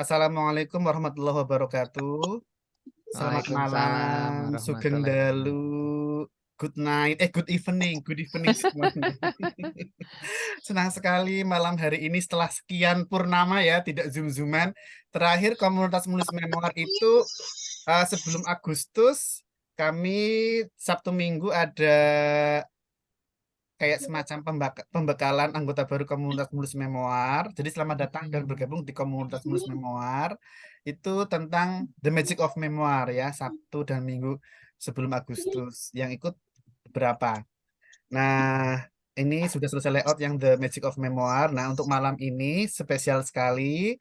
Assalamualaikum warahmatullahi wabarakatuh. Selamat Waalaikumsalam malam, Sugeng warahmatullahi Dalu, wabarakatuh. good night, good evening semuanya. Senang sekali malam hari ini setelah sekian purnama ya, tidak zoom-zooman. Terakhir komunitas menulis memoir itu sebelum Agustus, kami Sabtu Minggu ada kayak semacam pembekalan anggota baru komunitas menulis memoir. Jadi selamat datang dan bergabung di komunitas menulis memoir. Itu tentang The Magic of Memoir ya, Sabtu dan Minggu sebelum Agustus. Yang ikut berapa? Nah, ini sudah selesai layout yang The Magic of Memoir. Nah, untuk malam ini spesial sekali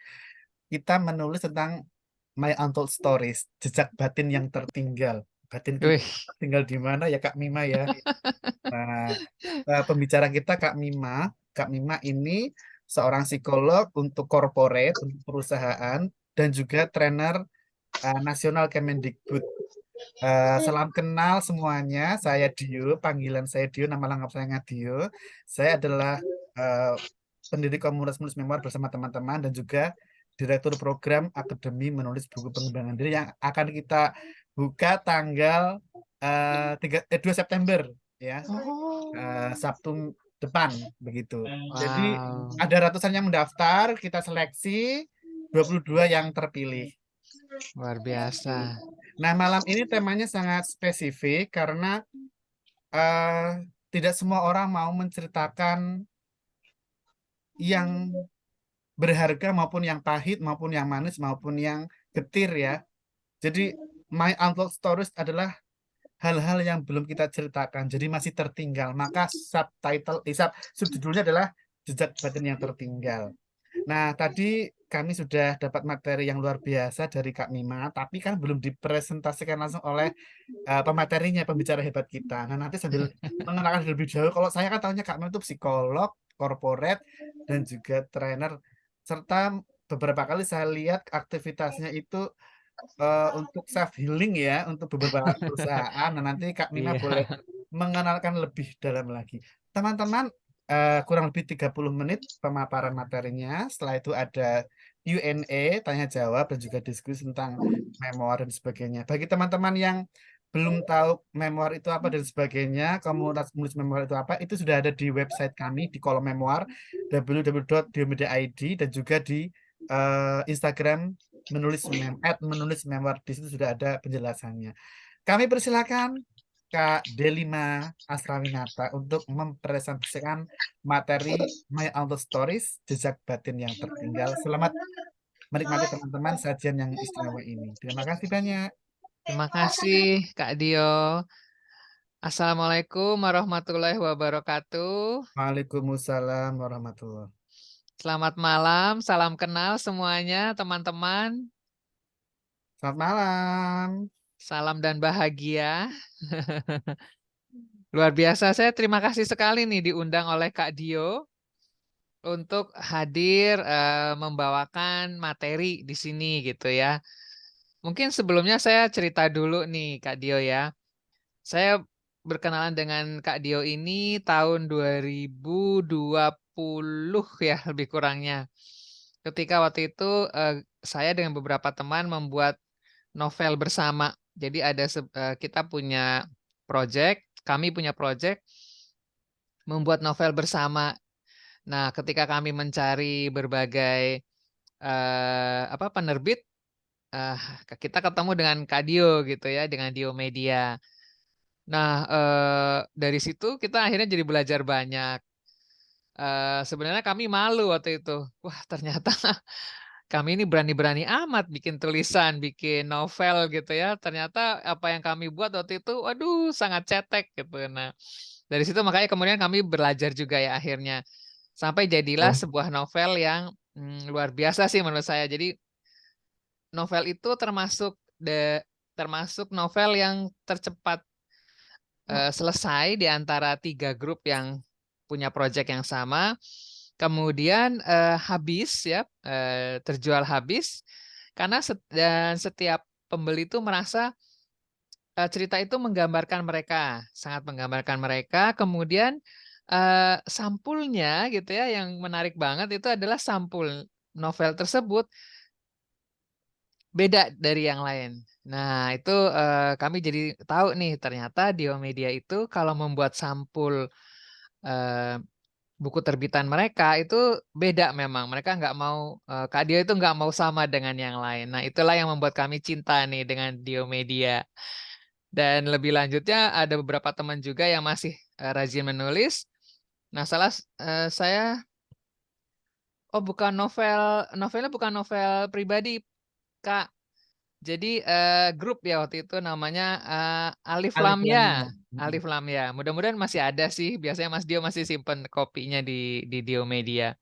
kita menulis tentang My Untold Stories, jejak batin yang tertinggal. Batin kita Wih, tinggal di mana ya Kak Mima ya? Nah, pembicara kita Kak Mima. Kak Mima ini seorang psikolog untuk corporate, untuk perusahaan, dan juga trainer nasional Kemendikbud. Salam kenal semuanya, saya Dio, panggilan saya Dio, nama lengkap saya Ngadio. Saya adalah eh, pendiri komunitas menulis memoir bersama teman-teman dan juga direktur program Akademi Menulis Buku Pengembangan Diri yang akan kita buka tanggal 2 September ya. Sabtu depan begitu. Jadi wow, ada ratusan yang mendaftar, kita seleksi 22 yang terpilih. luar biasa. Nah, malam ini temanya sangat spesifik karena eh, tidak semua orang mau menceritakan yang berharga maupun yang pahit maupun yang manis maupun yang getir ya. Jadi My Untold Stories adalah hal-hal yang belum kita ceritakan, jadi masih tertinggal. Maka subjudulnya adalah Jejak Batin yang Tertinggal. Nah, tadi kami sudah dapat materi yang luar biasa dari Kak Mima, tapi kan belum dipresentasikan langsung oleh pematerinya, pembicara hebat kita. Nah, nanti sambil mengenalkan lebih jauh, kalau saya kan tahunya Kak Mima itu psikolog, corporate, dan juga trainer, serta beberapa kali saya lihat aktivitasnya itu untuk self healing ya, untuk beberapa perusahaan. Nah, nanti Kak Mima Iya, boleh mengenalkan lebih dalam lagi. Teman-teman, kurang lebih 30 menit pemaparan materinya. Setelah itu ada Q&A, tanya jawab dan juga diskusi tentang memoir dan sebagainya. Bagi teman-teman yang belum tahu memoir itu apa dan sebagainya, komunitas menulis memoir itu apa, itu sudah ada di website kami di kolom memoir www.diomedia.id dan juga di Instagram menulis memoir, di situ sudah ada penjelasannya. Kami persilakan Kak Delima Asrawinata untuk mempresentasikan materi My Untold Stories, jejak batin yang tertinggal. Selamat menikmati teman-teman sajian yang istimewa ini. Terima kasih banyak. terima kasih Kak Dio. Assalamualaikum warahmatullahi wabarakatuh. Waalaikumsalam warahmatullahi. Selamat malam, salam kenal semuanya teman-teman. Selamat malam. Salam dan bahagia. Luar biasa, saya terima kasih sekali nih diundang oleh Kak Dio untuk hadir membawakan materi di sini gitu ya. Mungkin sebelumnya saya cerita dulu nih Kak Dio ya. Saya berkenalan dengan Kak Dio ini tahun 2020 ya lebih kurangnya. Ketika waktu itu saya dengan beberapa teman membuat novel bersama. Jadi kita punya project, kami punya project membuat novel bersama. Nah, ketika kami mencari berbagai penerbit, eh, kita ketemu dengan Kak Dio gitu ya, dengan Dio Media. Nah, dari situ kita akhirnya jadi belajar banyak. Sebenarnya kami malu waktu itu. Wah, ternyata kami ini berani-berani amat bikin tulisan, bikin novel gitu ya. Ternyata apa yang kami buat waktu itu, waduh, sangat cetek gitu. Nah, dari situ makanya kemudian kami belajar juga ya akhirnya. Sampai jadilah Oh, sebuah novel yang luar biasa sih menurut saya. Jadi novel itu termasuk novel yang tercepat selesai di antara tiga grup yang punya proyek yang sama. Kemudian habis ya, terjual habis karena dan setiap pembeli itu merasa cerita itu menggambarkan mereka, sangat menggambarkan mereka. Kemudian sampulnya gitu ya, yang menarik banget itu adalah sampul novel tersebut beda dari yang lain. Nah, itu kami jadi tahu nih ternyata Diomedia itu kalau membuat sampul eh, buku terbitan mereka itu beda memang. Mereka nggak mau Kak Dio itu nggak mau sama dengan yang lain. Nah, itulah yang membuat kami cinta nih dengan Diomedia. Dan lebih lanjutnya ada beberapa teman juga yang masih rajin menulis. Nah, saya oh bukan novelnya bukan novel pribadi, Kak. Jadi grup ya waktu itu namanya Alif Alif Lamya. Lamia. Mm-mm. Alif Lamya. Mudah-mudahan masih ada sih. Biasanya Mas Dio masih simpen kopinya di Dio Media.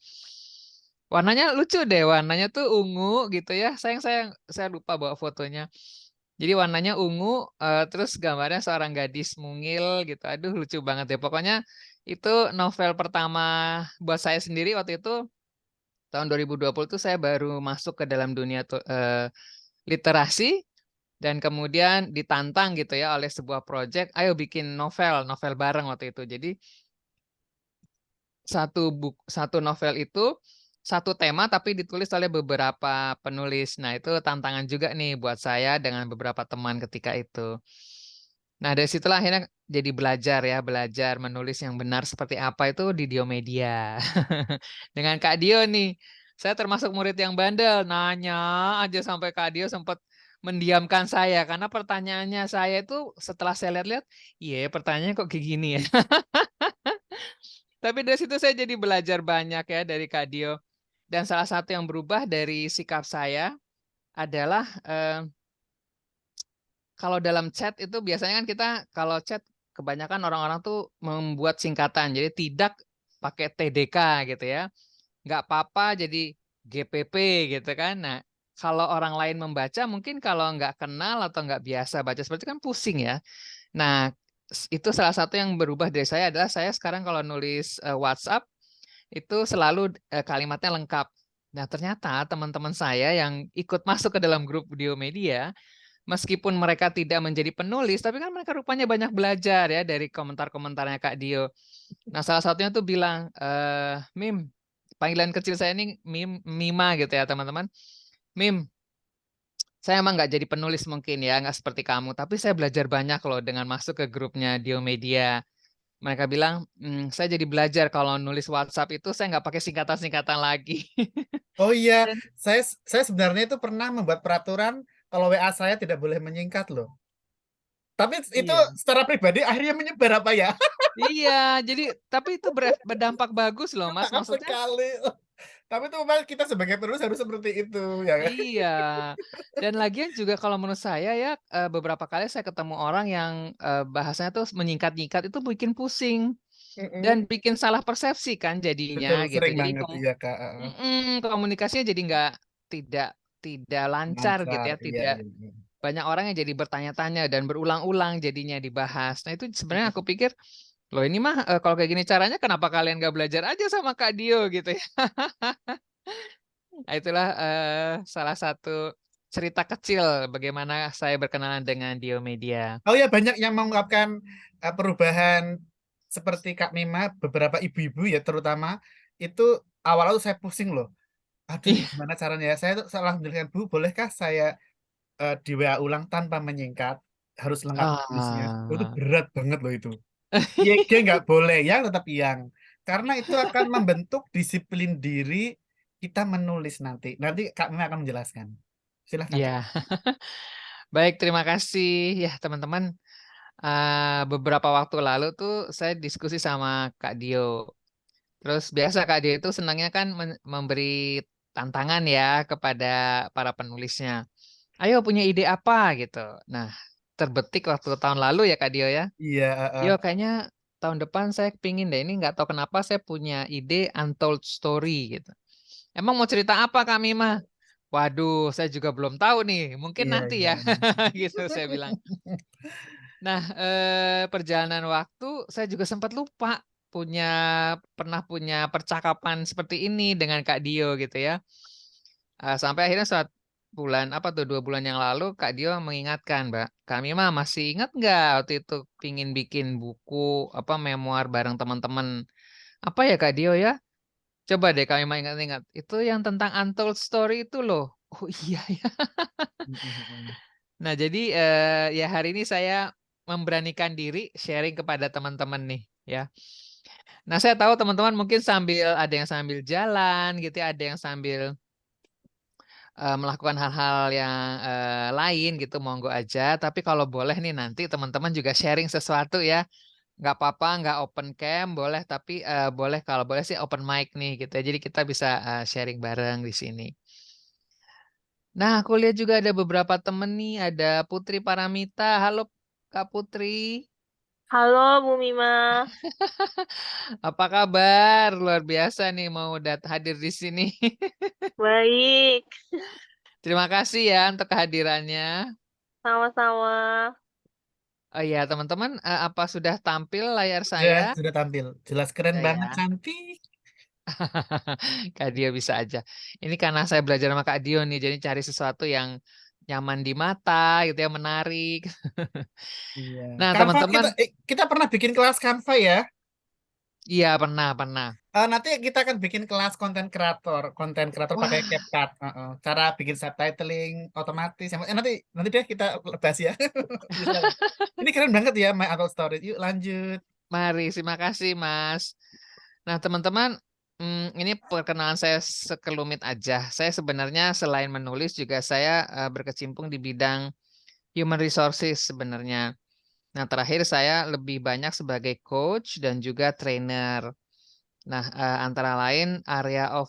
Warnanya lucu deh. Warnanya tuh ungu gitu ya. Saya lupa bawa fotonya. Jadi warnanya ungu, terus gambarnya seorang gadis mungil gitu. Aduh lucu banget deh. Pokoknya itu novel pertama buat saya sendiri waktu itu tahun 2020 tuh saya baru masuk ke dalam dunia literasi. Dan kemudian ditantang gitu ya oleh sebuah project, ayo bikin novel bareng waktu itu. Jadi satu novel itu satu tema tapi ditulis oleh beberapa penulis. Nah, itu tantangan juga nih buat saya dengan beberapa teman ketika itu. Nah, dari situlah akhirnya jadi belajar menulis yang benar seperti apa itu di Diomedia. Dengan Kak Dio nih, saya termasuk murid yang bandel, nanya aja sampai Kak Dio sempat mendiamkan saya karena pertanyaannya saya itu setelah saya lihat-lihat, iya pertanyaannya kok kayak gini ya. Tapi dari situ saya jadi belajar banyak ya dari Kak Dio. Dan salah satu yang berubah dari sikap saya adalah kalau dalam chat itu biasanya kan kita kalau chat kebanyakan orang-orang tuh membuat singkatan. Jadi tidak pakai TDK gitu ya. Nggak apa-apa jadi GPP gitu kan. Nah, kalau orang lain membaca mungkin kalau nggak kenal atau nggak biasa baca seperti itu kan pusing ya. Nah, itu salah satu yang berubah dari saya adalah saya sekarang kalau nulis WhatsApp itu selalu kalimatnya lengkap. Nah, ternyata teman-teman saya yang ikut masuk ke dalam grup Diomedia, meskipun mereka tidak menjadi penulis, tapi kan mereka rupanya banyak belajar ya dari komentar-komentarnya Kak Dio. Nah, salah satunya tuh bilang, Mim, panggilan kecil saya ini Mima gitu ya teman-teman. Mim, saya emang nggak jadi penulis mungkin ya, nggak seperti kamu, tapi saya belajar banyak loh dengan masuk ke grupnya Diomedia. Mereka bilang, saya jadi belajar kalau nulis WhatsApp itu saya nggak pakai singkatan-singkatan lagi. Oh iya, Dan saya saya sebenarnya itu pernah membuat peraturan kalau WA saya tidak boleh menyingkat loh. Tapi itu iya, secara pribadi akhirnya menyebar apa ya? iya, jadi tapi itu berdampak bagus loh, Mas. Maaf Maksudnya sekali. Tapi itu memang kita sebagai penulis harus seperti itu, ya kan? iya. Dan lagian juga kalau menurut saya ya beberapa kali saya ketemu orang yang bahasanya tuh menyingkat-nyingkat itu bikin pusing dan Mm-mm. bikin salah persepsi kan jadinya Betul, gitu. sering Jadi banget iya Kak. komunikasinya jadi nggak tidak tidak lancar gitu Lancar, ya, iya, tidak iya, iya. banyak orang yang jadi bertanya-tanya dan berulang-ulang jadinya dibahas. Nah itu sebenarnya aku pikir loh ini mah kalau kayak gini caranya kenapa kalian gak belajar aja sama Kak Dio gitu ya. Nah, itulah salah satu cerita kecil bagaimana saya berkenalan dengan Diomedia. Oh ya, banyak yang mengungkapkan perubahan seperti Kak Mima, beberapa ibu-ibu ya terutama, itu awal-awal saya pusing loh. Aduh ini Ih, gimana caranya ya? Saya tuh salah menjelaskan, Bu, bolehkah saya di WA ulang tanpa menyingkat? Harus lengkap tulisnya. Oh, itu ah. berat banget loh itu. Dia nggak boleh yang tetap yang. Karena itu akan membentuk disiplin diri kita menulis nanti. Nanti Kak Mima akan menjelaskan. Silahkan Kak. Ya, baik terima kasih ya teman-teman. Beberapa waktu lalu tuh saya diskusi sama Kak Dio. Terus biasa Kak Dio itu senangnya kan memberi tantangan ya kepada para penulisnya. Ayo punya ide apa gitu. Nah, terbetik waktu tahun lalu ya Kak Dio ya. Iya, Yo kayaknya tahun depan saya pingin deh ini nggak tahu kenapa saya punya ide untold story gitu. Emang mau cerita apa kami mah? Waduh, saya juga belum tahu nih. Mungkin iya, nanti iya. ya, gitu saya bilang. Nah, perjalanan waktu saya juga sempat lupa punya pernah punya percakapan seperti ini dengan Kak Dio gitu ya. Sampai akhirnya saat bulan apa tuh 2 bulan yang lalu Kak Dio mengingatkan, Mbak, kami mah masih ingat nggak waktu itu pingin bikin buku apa memoir bareng teman-teman. Apa ya Kak Dio ya? Coba deh kami mah ingat-ingat. Itu yang tentang untold story itu loh. Oh iya ya. Mhm mhm. Nah jadi, ya hari ini saya memberanikan diri sharing kepada teman-teman nih ya. Nah saya tahu teman-teman mungkin ada yang sambil jalan gitu ya, ada yang sambil, melakukan hal-hal yang, lain gitu monggo aja, tapi kalau boleh nih nanti teman-teman juga sharing sesuatu ya. Nggak apa-apa, nggak open cam boleh, tapi, boleh kalau boleh sih open mic nih gitu ya. Jadi kita bisa, sharing bareng di sini. Nah, aku lihat juga ada beberapa temen nih, ada Putri Paramita. Halo Kak Putri, Halo Bu Mima, apa kabar? Luar biasa nih mau hadir di sini. baik, Terima kasih ya untuk kehadirannya. sama-sama. Oh iya, teman-teman, apa sudah tampil layar saya? Sudah tampil. Jelas keren Sudah banget, ya. cantik. Kak Dio bisa aja. Ini karena saya belajar sama Kak Dio nih, jadi cari sesuatu yang nyaman di mata gitu ya, menarik. Iya. Nah, Canva teman-teman, kita pernah bikin kelas Canva ya. iya pernah, pernah. Nanti kita akan bikin kelas konten kreator pakai Wah, CapCut. Cara bikin subtitling otomatis. Nanti nanti deh kita bahas ya. Bisa lah. Ini keren banget ya My Untold Stories. Yuk lanjut. mari, terima kasih Mas. Nah, teman-teman, ini perkenalan saya sekelumit aja. Saya sebenarnya selain menulis juga saya berkecimpung di bidang human resources sebenarnya. Nah, terakhir saya lebih banyak sebagai coach dan juga trainer. Nah, antara lain area of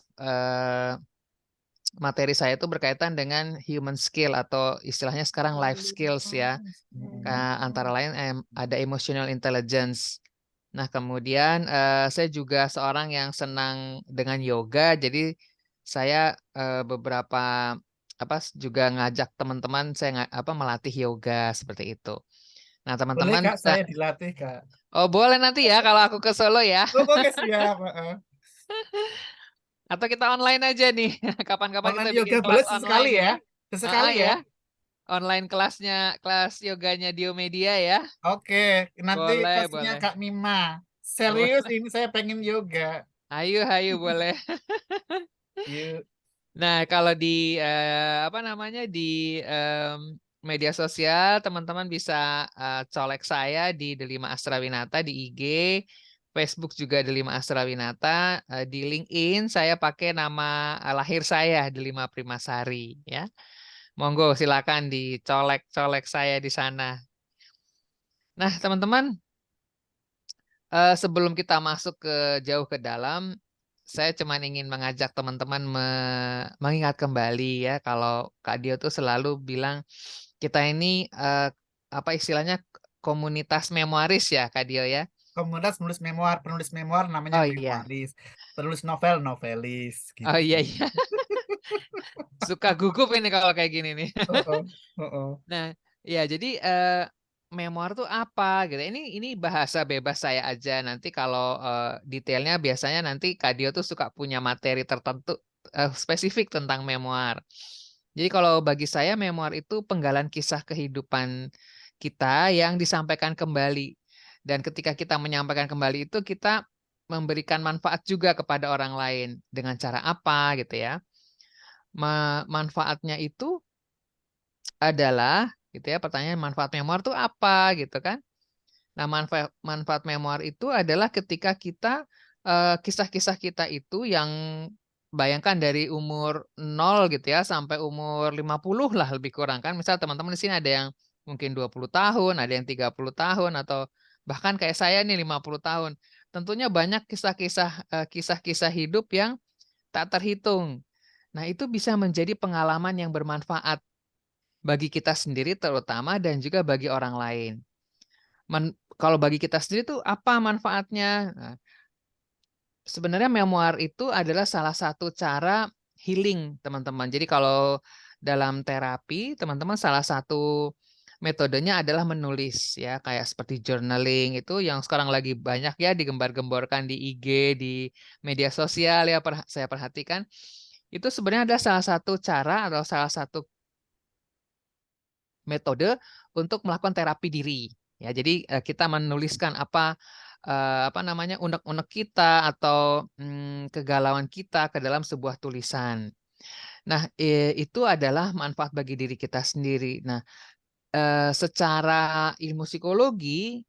materi saya itu berkaitan dengan human skill atau istilahnya sekarang life skills ya. Antara lain ada emotional intelligence. Nah, kemudian saya juga seorang yang senang dengan yoga, jadi saya beberapa juga ngajak teman-teman saya melatih yoga seperti itu. Nah, Boleh teman-teman Kak, bisa, saya dilatih Kak. oh boleh nanti ya kalau aku ke Solo ya. Oh, oke siap. Atau kita online aja nih. Kapan-kapan kita Online bikin yoga boleh kelas sesekali online ya. ya. Sesekali Ya, ya. online kelas yoganya Diomedia ya. Oke, nanti Boleh, kelasnya boleh. Kak Mima. Serius Boleh. ini saya pengen yoga. Ayo, ayo boleh. Yuk. Nah, kalau di apa namanya di media sosial, teman-teman bisa colek saya di Delima Astrawinata di IG, Facebook juga Delima Astrawinata, di LinkedIn saya pakai nama lahir saya Delima Primasari ya. Monggo silakan dicolek-colek saya di sana. Nah, teman-teman, sebelum kita masuk jauh ke dalam, saya cuma ingin mengajak teman-teman mengingat kembali ya kalau Kak Dio tuh selalu bilang kita ini apa istilahnya komunitas memoaris ya Kak Dio ya. Komunitas penulis memoir namanya Oh iya, memoiris. Penulis novel, novelis oh gitu. iya iya, suka gugup ini kalau kayak gini nih. Oh, oh, oh, oh. Nah, ya jadi memoir tuh apa gitu. Ini bahasa bebas saya aja. Nanti kalau detailnya biasanya nanti Kadio tuh suka punya materi tertentu spesifik tentang memoir. Jadi kalau bagi saya memoir itu penggalan kisah kehidupan kita yang disampaikan kembali. Dan ketika kita menyampaikan kembali itu kita memberikan manfaat juga kepada orang lain dengan cara apa gitu ya. Manfaatnya itu adalah gitu ya pertanyaan manfaat memoir itu apa gitu kan. Nah, manfaat manfaat memoir itu adalah ketika kita kisah-kisah kita itu yang bayangkan dari umur 0 gitu ya sampai umur 50 lah lebih kurang kan. Misal teman-teman di sini ada yang mungkin 20 tahun, ada yang 30 tahun atau bahkan kayak saya nih 50 tahun. Tentunya banyak kisah-kisah hidup yang tak terhitung. Nah, itu bisa menjadi pengalaman yang bermanfaat bagi kita sendiri terutama dan juga bagi orang lain. Kalau bagi kita sendiri tuh apa manfaatnya? Nah, sebenarnya memoir itu adalah salah satu cara healing, teman-teman. Jadi kalau dalam terapi, teman-teman salah satu metodenya adalah menulis ya, kayak seperti journaling itu yang sekarang lagi banyak ya digembar-gemborkan di IG, di media sosial ya saya perhatikan. Itu sebenarnya adalah salah satu cara atau salah satu metode untuk melakukan terapi diri. Ya, jadi kita menuliskan apa namanya unek-unek kita atau kegalauan kita ke dalam sebuah tulisan. Nah, itu adalah manfaat bagi diri kita sendiri. Nah, secara ilmu psikologi,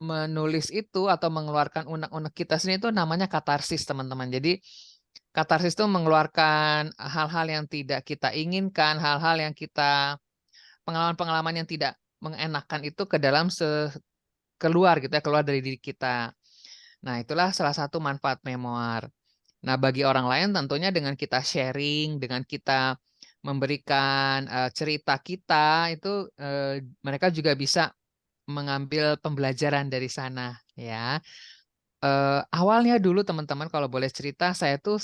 menulis itu atau mengeluarkan unek-unek kita sendiri itu namanya katarsis, teman-teman. Jadi, katarsis itu mengeluarkan hal-hal yang tidak kita inginkan, hal-hal yang pengalaman-pengalaman yang tidak mengenakan itu ke dalam keluar gitu ya, keluar dari diri kita. Nah, itulah salah satu manfaat memoir. Nah, bagi orang lain tentunya dengan kita sharing, dengan kita memberikan cerita kita, itu mereka juga bisa mengambil pembelajaran dari sana, ya. Awalnya dulu teman-teman kalau boleh cerita, saya tuh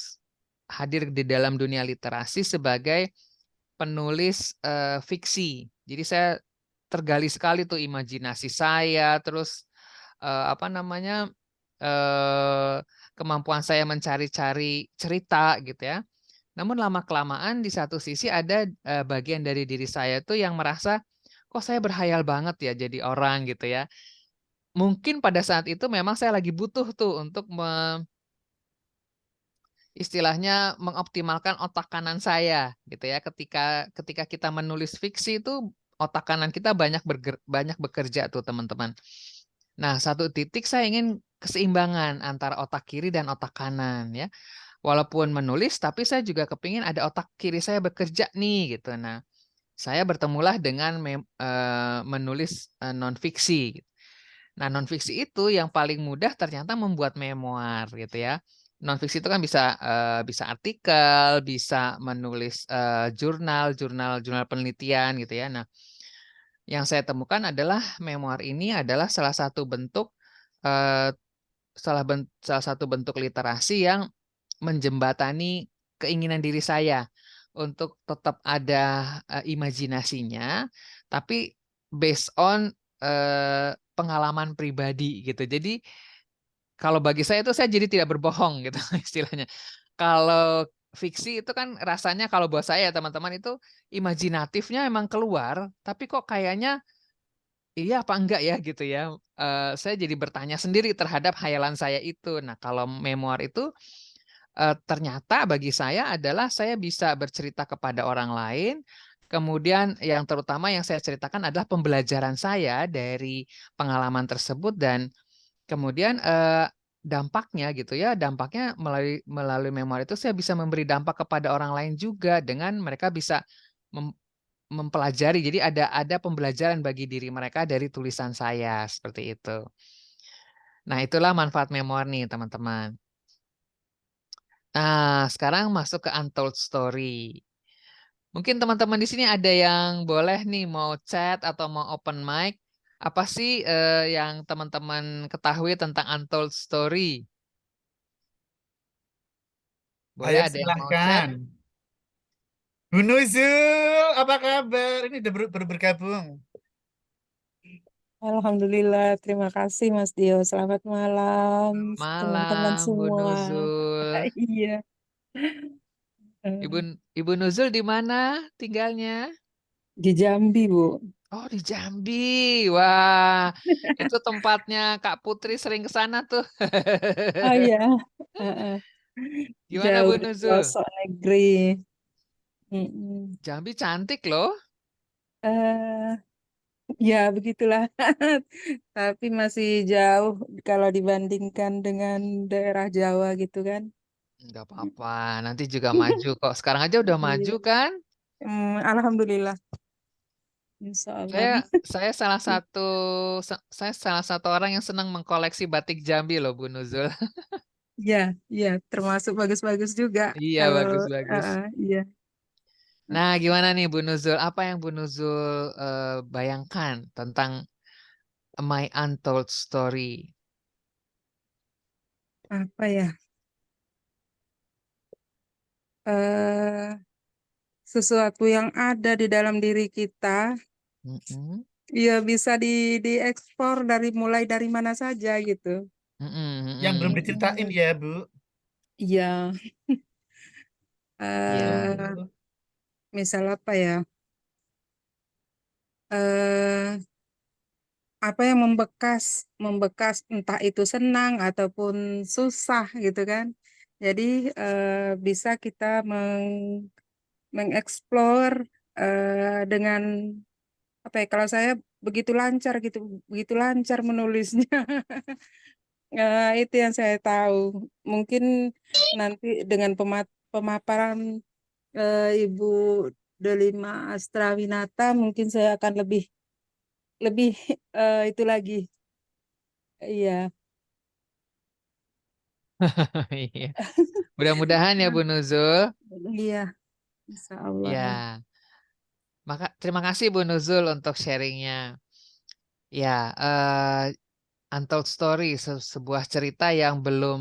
hadir di dalam dunia literasi sebagai penulis fiksi. Jadi saya tergali sekali tuh imajinasi saya, terus apa namanya kemampuan saya mencari-cari cerita gitu ya. Namun lama-kelamaan di satu sisi ada bagian dari diri saya tuh yang merasa kok saya berhayal banget ya jadi orang gitu ya. Mungkin pada saat itu memang saya lagi butuh tuh untuk istilahnya mengoptimalkan otak kanan saya gitu ya. Ketika kita menulis fiksi itu otak kanan kita banyak bekerja tuh teman-teman. Nah, satu titik saya ingin keseimbangan antara otak kiri dan otak kanan ya. Walaupun menulis tapi saya juga kepingin ada otak kiri saya bekerja nih gitu. Nah, saya bertemulah dengan menulis non-fiksi. Nah, non-fiksi itu yang paling mudah ternyata membuat memoir gitu ya. Non-fiksi itu kan bisa artikel, bisa menulis jurnal penelitian gitu ya. Nah, yang saya temukan adalah memoir ini adalah salah satu bentuk eh, salah satu bentuk literasi yang menjembatani keinginan diri saya untuk tetap ada imajinasinya, tapi based on pengalaman pribadi gitu. Jadi kalau bagi saya itu saya jadi tidak berbohong gitu istilahnya. Kalau fiksi itu kan rasanya kalau buat saya teman-teman itu imajinatifnya emang keluar, tapi kok kayaknya iya apa enggak ya gitu ya. Saya jadi bertanya sendiri terhadap hayalan saya itu. Nah, kalau memoir itu ternyata bagi saya adalah saya bisa bercerita kepada orang lain. Kemudian yang terutama yang saya ceritakan adalah pembelajaran saya dari pengalaman tersebut dan kemudian dampaknya gitu ya, dampaknya melalui memoir itu saya bisa memberi dampak kepada orang lain juga dengan mereka bisa mempelajari. Jadi ada pembelajaran bagi diri mereka dari tulisan saya seperti itu. Nah, itulah manfaat memoir nih, teman-teman. Nah, sekarang masuk ke untold story. Mungkin teman-teman di sini ada yang boleh nih mau chat atau mau open mic. Apa sih yang teman-teman ketahui tentang untold story? Boleh Ayo ada yang mau chat? silahkan. Bu Nuzul, apa kabar? Ini udah baru bergabung. Alhamdulillah, terima kasih Mas Dio. Selamat malam teman-teman Malam, Bu semua. Nuzul. Iya. Ibu Eh, Ibu Nuzul di mana tinggalnya? Di Jambi, Bu. Oh, di Jambi. Wah, itu tempatnya Kak Putri sering ke sana tuh. Oh iya. Heeh. Gimana Jauh Bu di Nuzul? pelosok negeri. Mm-mm. Jambi cantik loh. Eh, ya begitulah. Tapi masih jauh kalau dibandingkan dengan daerah Jawa gitu kan. Enggak apa-apa, nanti juga maju kok. Sekarang aja udah maju Iya. kan? Alhamdulillah. Insya Allah. Saya saya saya salah satu orang yang senang mengkoleksi batik Jambi loh, Bu Nuzul. Iya, iya, termasuk bagus-bagus juga Iya, kalau bagus-bagus. iya. Nah, gimana nih Bu Nuzul? Apa yang Bu Nuzul bayangkan tentang My Untold Story? Apa ya? eh Sesuatu yang ada di dalam diri kita, Mm-mm, ya bisa diekspor mulai dari mana saja gitu. mm-mm, Yang belum mm-mm. diceritain Mm-mm. ya, Bu. Iya, Iya. eh Betul. misal apa ya? eh Apa yang membekas entah itu senang ataupun susah gitu kan. Jadi bisa kita mengeksplor dengan apa ya? Kalau saya begitu lancar gitu, begitu lancar menulisnya. Itu yang saya tahu. Mungkin nanti dengan pemaparan Ibu Delima Astrawinata, mungkin saya akan lebih lebih itu lagi. Iya, Iya. Mudah-mudahan ya Bu Nuzul. iya, insya Allah. Ya, terima kasih Bu Nuzul untuk sharingnya. Ya, untold story, sebuah cerita yang belum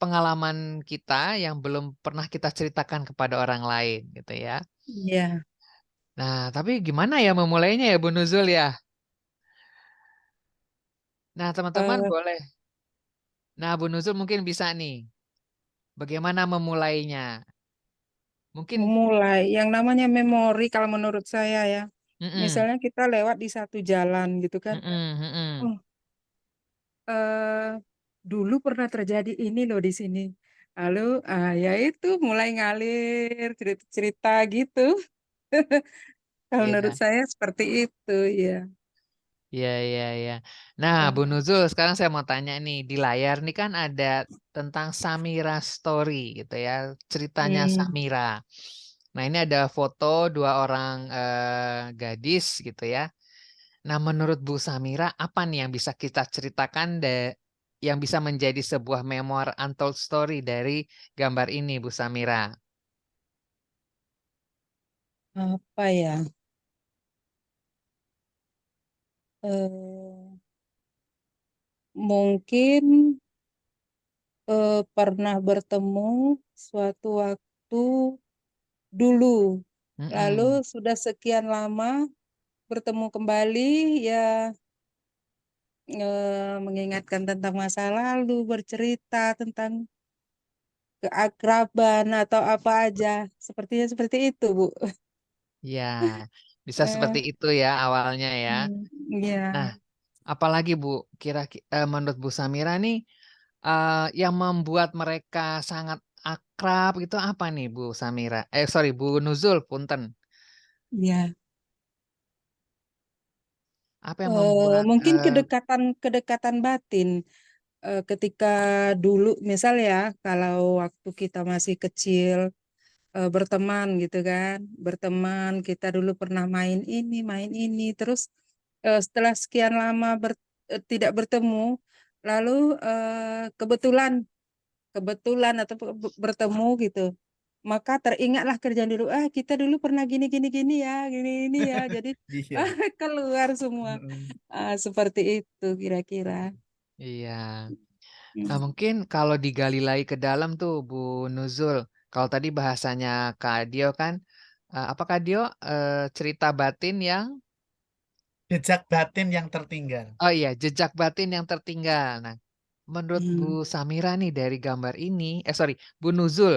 pengalaman kita yang belum pernah kita ceritakan kepada orang lain gitu ya. Iya, Nah, tapi gimana ya memulainya ya Bu Nuzul ya? Nah, teman-teman eh, boleh. Nah, Bu Nuzul mungkin bisa nih. Bagaimana memulainya? Mungkin memulai yang namanya memori kalau menurut saya ya. mm-mm, Misalnya kita lewat di satu jalan gitu kan. mm-mm, mm-mm. Oh, eh, dulu pernah terjadi ini loh di sini. Lalu, ya itu mulai ngalir cerita-cerita gitu. Kalau menurut Iya, saya seperti itu, ya. iya, iya, iya. Nah, Bu Nuzul, sekarang saya mau tanya nih, di layar nih kan ada tentang Samira Story gitu ya, ceritanya Hmm, Samira. Nah, ini ada foto dua orang gadis gitu ya. Nah, menurut Bu Samira, apa nih yang bisa kita ceritakan yang bisa menjadi sebuah memoir untold story dari gambar ini, Bu Samira? apa ya? Eh, mungkin pernah bertemu suatu waktu dulu, lalu Mm-mm. sudah sekian lama bertemu kembali, ya mengingatkan tentang masa lalu, bercerita tentang keakraban atau apa aja, sepertinya seperti itu, Bu. Ya, bisa Eh, seperti itu ya awalnya ya. Nah, ya, apalagi Bu, menurut Bu Samira nih yang membuat mereka sangat akrab gitu apa nih Bu Samira? Sorry, Bu Nuzul, punten. ya. Apa yang membuat Mungkin kedekatan batin ketika dulu, misal ya, kalau waktu kita masih kecil berteman gitu kan, berteman kita dulu pernah main ini, terus setelah sekian lama tidak bertemu, lalu kebetulan kebetulan atau bertemu gitu, maka teringatlah kerjaan dulu, kita dulu pernah gini gini gini ya, gini ini ya, jadi Iya. keluar semua. Mm-mm. Seperti itu kira-kira. iya. Nah, Hmm. mungkin kalau digali lagi ke dalam tuh Bu Nuzul, kalau tadi bahasanya Kak Dio kan, apa Kak Dio cerita batin yang, Jejak batin yang tertinggal. oh iya, jejak batin yang tertinggal. Nah, menurut Bu Hmm. Samira nih dari gambar ini, sorry, Bu Nuzul,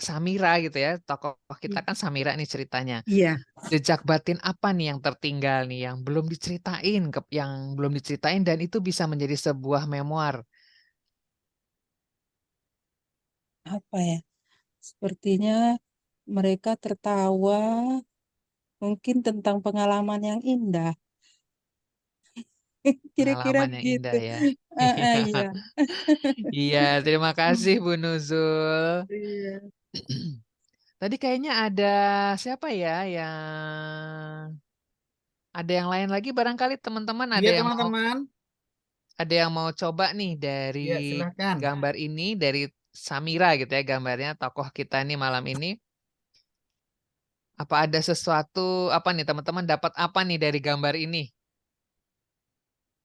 Samira gitu ya, tokoh kita kan Samira nih ceritanya. Iya, Jejak batin apa nih yang tertinggal nih, yang belum diceritain, yang belum diceritain dan itu bisa menjadi sebuah memoir. apa ya? Sepertinya mereka tertawa, mungkin tentang pengalaman yang indah. Kira-kira Pengalaman yang indah begitu. ya. Iya. Iya, terima kasih Bu Nuzul. Iya. Tadi kayaknya ada siapa ya yang ada yang lain lagi barangkali teman-teman Iya teman-teman. ada yang mau coba nih dari Ya silahkan. gambar ini dari Samira gitu ya gambarnya tokoh kita nih malam ini. Apa ada sesuatu apa nih teman-teman dapat apa nih dari gambar ini?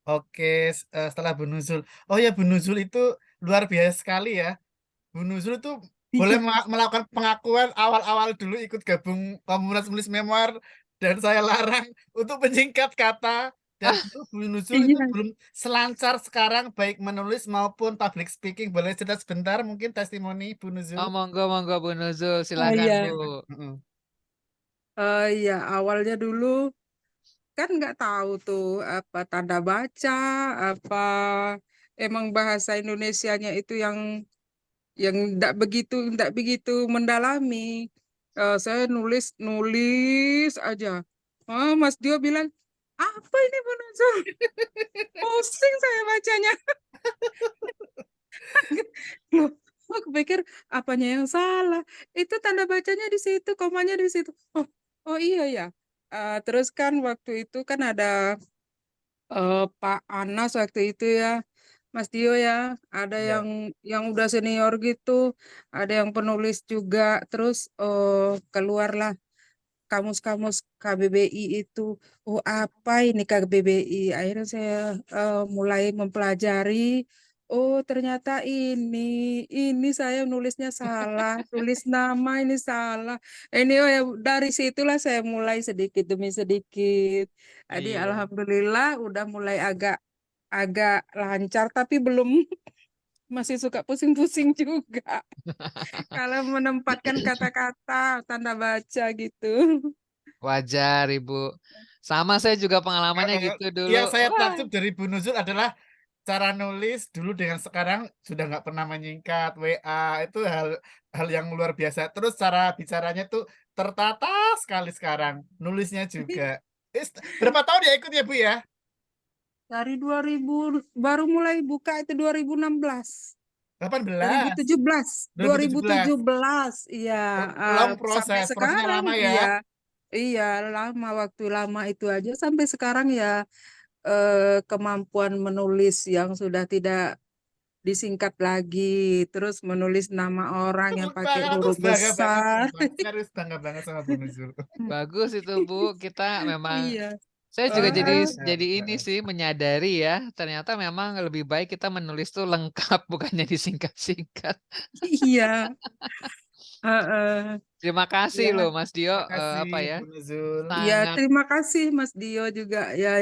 Oke, setelah Bu Nuzul. Oh ya, Bu Nuzul itu luar biasa sekali ya. Bu Nuzul itu boleh Iya. melakukan pengakuan awal-awal dulu ikut gabung komunitas menulis memoir dan saya larang untuk menyingkat kata dan dulu Bu Nuzul itu Iya. belum selancar sekarang baik menulis maupun public speaking. Boleh cerita sebentar mungkin testimoni Bu Nuzul? Oh, monggo monggo Bu Nuzul, Oh silakan Bu. iya. Mm-mm. Iya, awalnya dulu kan nggak tahu tuh apa tanda baca, apa emang bahasa Indonesianya itu yang nggak begitu mendalami. Saya nulis aja. Mas Dio bilang, apa ini Bu Nuzul? Pusing saya bacanya. Loh, aku pikir apanya yang salah? Itu tanda bacanya di situ, komanya di situ. Oh iya ya. Terus kan waktu itu kan ada Pak Anas waktu itu ya, Mas Dio ya, ada Ya. yang udah senior gitu, ada yang penulis juga, terus keluarlah kamus-kamus KBBI itu. Oh apa ini KBBI? Akhirnya saya mulai mempelajari. Oh ternyata ini saya nulisnya salah, tulis nama ini salah. Ini oh ya dari situlah saya mulai sedikit demi sedikit. Jadi Iya. alhamdulillah udah mulai agak agak lancar, tapi belum masih suka pusing-pusing juga kalau menempatkan kata-kata, tanda baca gitu. Wajar, Ibu. Sama saya juga pengalamannya Eh, gitu dulu. Yang saya Wah, takjub dari Bu Nuzul adalah cara nulis dulu dengan sekarang sudah nggak pernah menyingkat WA itu hal hal yang luar biasa. Terus cara bicaranya tuh tertata sekali sekarang, nulisnya juga. Berapa tahun ya ikut ya Bu ya? Dari 2000 baru mulai buka itu 2016. 18, 2017, 2017. 2017, iya, Long sampai proses, prosesnya sekarang, lama ya. iya, iya, lama, waktu lama itu aja sampai sekarang ya, kemampuan menulis yang sudah tidak disingkat lagi, terus menulis nama orang yang Tepuk pakai tangan, aku huruf bangga banget besar. sumpah. Serius bangga banget sama Bu Nuzul. bagus itu, Bu. Kita memang Iya, saya juga jadi heeh, jadi ini sih menyadari ya, ternyata memang lebih baik kita menulis tuh lengkap bukannya disingkat-singkat. iya, heeh, Terima kasih ya. loh Mas Dio, Makasih apa ya? Bu Nuzul. Iya, Sangat terima kasih Mas Dio juga ya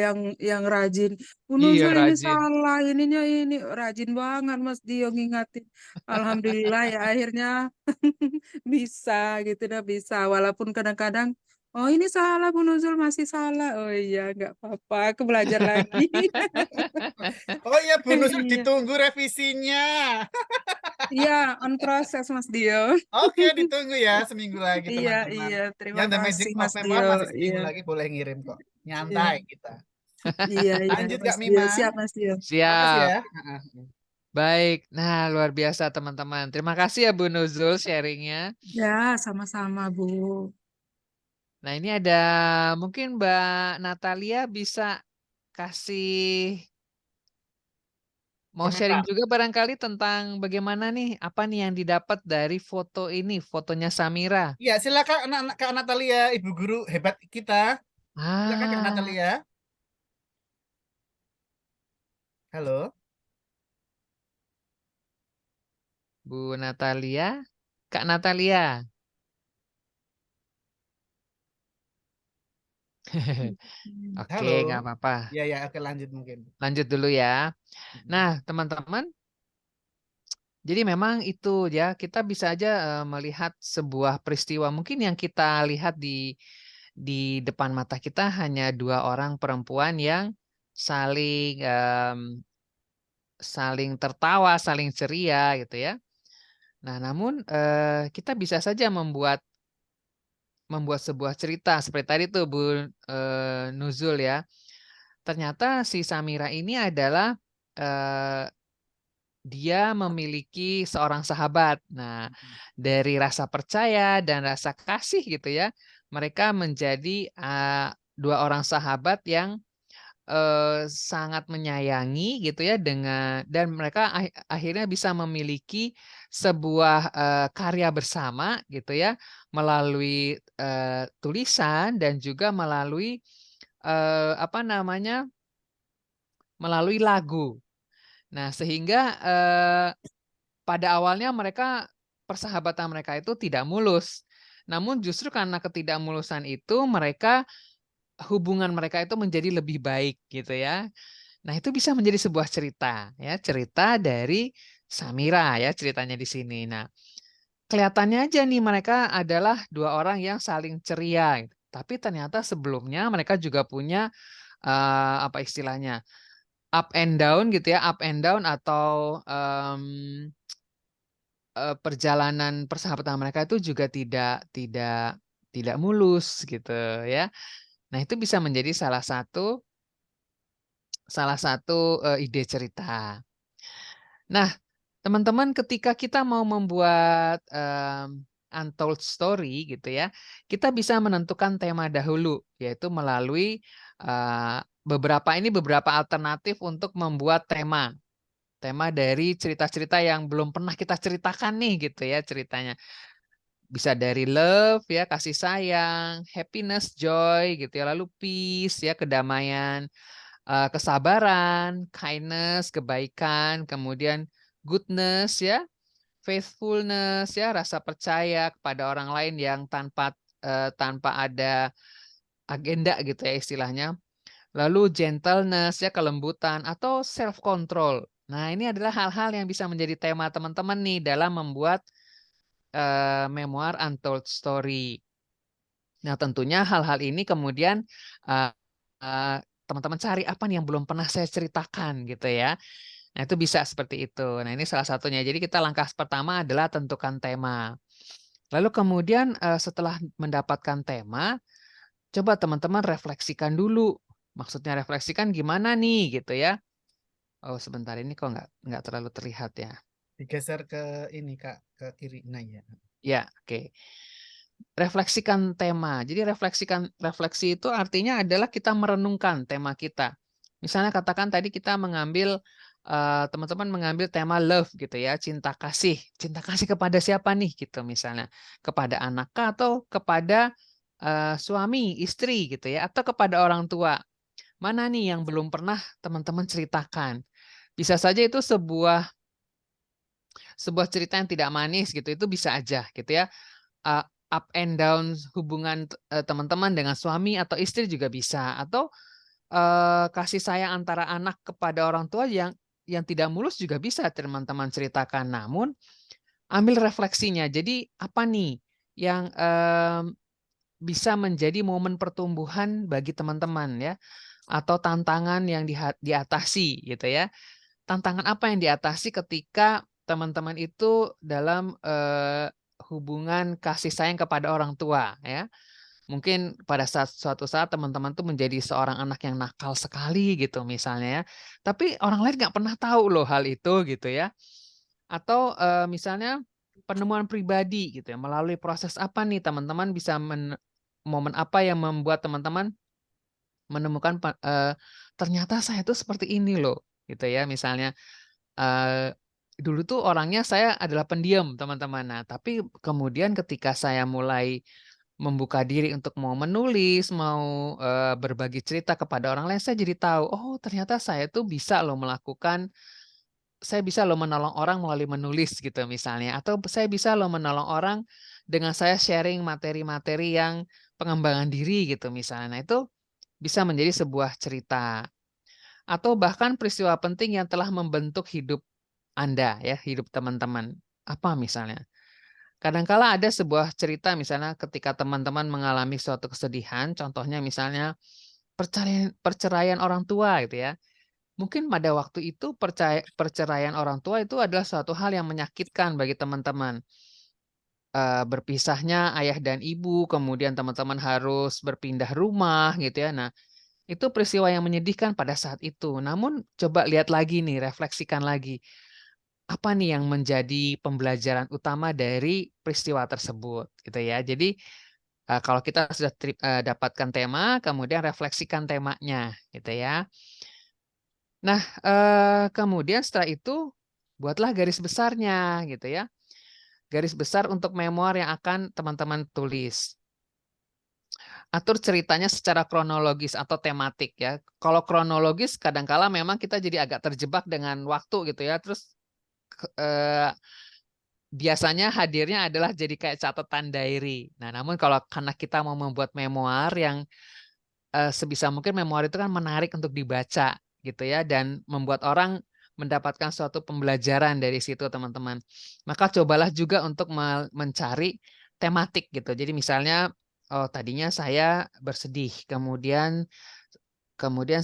yang rajin. Bu iya Nuzul ini rajin. salah, ininya ini rajin banget Mas Dio ngingatin. Alhamdulillah ya akhirnya bisa gitu dah bisa. Walaupun kadang-kadang, oh ini salah Bu Nuzul masih salah. Oh iya nggak apa-apa, aku belajar lagi. Oh iya Bu Nuzul Iya, ditunggu revisinya. iya on proses Mas Dio. Oke, ditunggu ya seminggu lagi Iya, teman-teman. iya, terima Yang The Magic kasih of Mas Dio. Memoir masih Iya, seminggu lagi boleh ngirim kok. iya, Nyantai kita. iya, iya Lanjut Mas Kak Dio. Mima. Siap Mas Dio. Makasih Siap. ya. Baik. Nah, luar biasa teman-teman. Terima kasih ya Bu Nuzul sharingnya. Ya, sama-sama Bu. Nah, ini ada mungkin Mbak Natalia bisa kasih mau sharing Komentar. juga barangkali tentang bagaimana nih, apa nih yang didapat dari foto ini, fotonya Samira. Ya, silakan anak-anak Kak Natalia, Ibu guru hebat kita. Silakan Kak Ah, Natalia. Halo. Bu Natalia, Kak Natalia. Oke, Halo. nggak apa-apa. Ya, ya, oke lanjut mungkin. Lanjut dulu ya. Nah, teman-teman, jadi memang itu ya, kita bisa aja melihat sebuah peristiwa mungkin yang kita lihat di depan mata kita hanya dua orang perempuan yang saling saling tertawa, saling ceria gitu ya. Nah, namun kita bisa saja membuat sebuah cerita seperti tadi tuh Bu Nuzul ya. Ternyata si Samira ini adalah dia memiliki seorang sahabat. Nah, dari rasa percaya dan rasa kasih gitu ya, mereka menjadi dua orang sahabat yang sangat menyayangi gitu ya dan mereka akhirnya bisa memiliki sebuah karya bersama gitu ya melalui tulisan dan juga melalui apa namanya melalui lagu. Nah, sehingga pada awalnya persahabatan mereka itu tidak mulus. Namun justru karena ketidakmulusan itu hubungan mereka itu menjadi lebih baik gitu ya. Nah, itu bisa menjadi sebuah cerita ya, cerita dari Samira ya ceritanya di sini. Nah, kelihatannya aja nih mereka adalah dua orang yang saling ceria gitu. Tapi ternyata sebelumnya mereka juga punya apa istilahnya? Up and down gitu ya, up and down atau perjalanan persahabatan mereka itu juga tidak mulus gitu ya. Nah, itu bisa menjadi salah satu ide cerita. Nah, teman-teman ketika kita mau membuat untold story gitu ya, kita bisa menentukan tema dahulu, yaitu melalui beberapa alternatif untuk membuat tema. Tema dari cerita-cerita yang belum pernah kita ceritakan nih gitu ya ceritanya. Bisa dari love ya, kasih sayang, happiness, joy gitu ya, lalu peace ya, kedamaian, kesabaran, kindness, kebaikan, kemudian goodness ya, faithfulness ya, rasa percaya kepada orang lain yang tanpa ada agenda gitu ya istilahnya. Lalu gentleness ya, kelembutan atau self control. Nah, ini adalah hal-hal yang bisa menjadi tema teman-teman nih dalam membuat memoir untold story. Nah, tentunya hal-hal ini kemudian uh, uh, teman-teman cari apa nih yang belum pernah saya ceritakan gitu ya. Nah, itu bisa seperti itu. Nah, ini salah satunya. Jadi kita langkah pertama adalah tentukan tema. Lalu kemudian setelah mendapatkan tema, coba teman-teman refleksikan dulu. Maksudnya refleksikan gimana nih gitu ya. Oh, sebentar ini kok nggak terlalu terlihat ya. Digeser ke ini Kak, ke kiri. Nah ya. Ya, oke. Refleksikan tema. Jadi refleksi itu artinya adalah kita merenungkan tema kita. Misalnya katakan tadi kita mengambil teman-teman mengambil tema love gitu ya, cinta kasih. Cinta kasih kepada siapa nih gitu misalnya. Kepada anak atau kepada suami, istri gitu ya, atau kepada orang tua. Mana nih yang belum pernah teman-teman ceritakan? Bisa saja itu sebuah cerita yang tidak manis gitu, itu bisa aja gitu ya. Up and down hubungan teman-teman dengan suami atau istri juga bisa, atau kasih sayang antara anak kepada orang tua yang tidak mulus juga bisa teman-teman ceritakan. Namun ambil refleksinya. Jadi apa nih yang bisa menjadi momen pertumbuhan bagi teman-teman ya, atau tantangan yang diatasi gitu ya. Tantangan apa yang diatasi ketika teman-teman itu dalam hubungan kasih sayang kepada orang tua ya. Mungkin pada suatu saat teman-teman tuh menjadi seorang anak yang nakal sekali gitu misalnya ya. Tapi orang lain nggak pernah tahu loh hal itu gitu ya. Atau misalnya penemuan pribadi gitu ya. Melalui proses apa nih teman-teman bisa momen apa yang membuat teman-teman menemukan ternyata saya tuh seperti ini loh gitu ya. Misalnya dulu tuh orangnya saya adalah pendiam teman-teman. Nah, tapi kemudian ketika saya mulai membuka diri untuk mau menulis, mau berbagi cerita kepada orang lain, saya jadi tahu, oh ternyata saya tuh bisa loh menolong orang melalui menulis gitu misalnya. Atau saya bisa loh menolong orang dengan saya sharing materi-materi yang pengembangan diri gitu misalnya. Nah, itu bisa menjadi sebuah cerita. Atau bahkan peristiwa penting yang telah membentuk hidup Anda ya, hidup teman-teman. Apa misalnya? Kadangkala ada sebuah cerita misalnya ketika teman-teman mengalami suatu kesedihan, contohnya misalnya perceraian orang tua gitu ya. Mungkin pada waktu itu perceraian orang tua itu adalah suatu hal yang menyakitkan bagi teman-teman. Berpisahnya ayah dan ibu, kemudian teman-teman harus berpindah rumah gitu ya. Nah, itu peristiwa yang menyedihkan pada saat itu. Namun coba lihat lagi nih, refleksikan lagi. Apa nih yang menjadi pembelajaran utama dari peristiwa tersebut gitu ya. Jadi kalau kita sudah dapatkan tema, kemudian refleksikan temanya gitu ya. Nah, kemudian setelah itu buatlah garis besarnya gitu ya. Garis besar untuk memoir yang akan teman-teman tulis. Atur ceritanya secara kronologis atau tematik ya. Kalau kronologis kadangkala memang kita jadi agak terjebak dengan waktu gitu ya. Terus biasanya hadirnya adalah jadi kayak catatan diary. Nah, namun karena kita mau membuat memoir yang sebisa mungkin memoir itu kan menarik untuk dibaca gitu ya, dan membuat orang mendapatkan suatu pembelajaran dari situ teman-teman. Maka cobalah juga untuk mencari tematik gitu. Jadi misalnya, oh tadinya saya bersedih, kemudian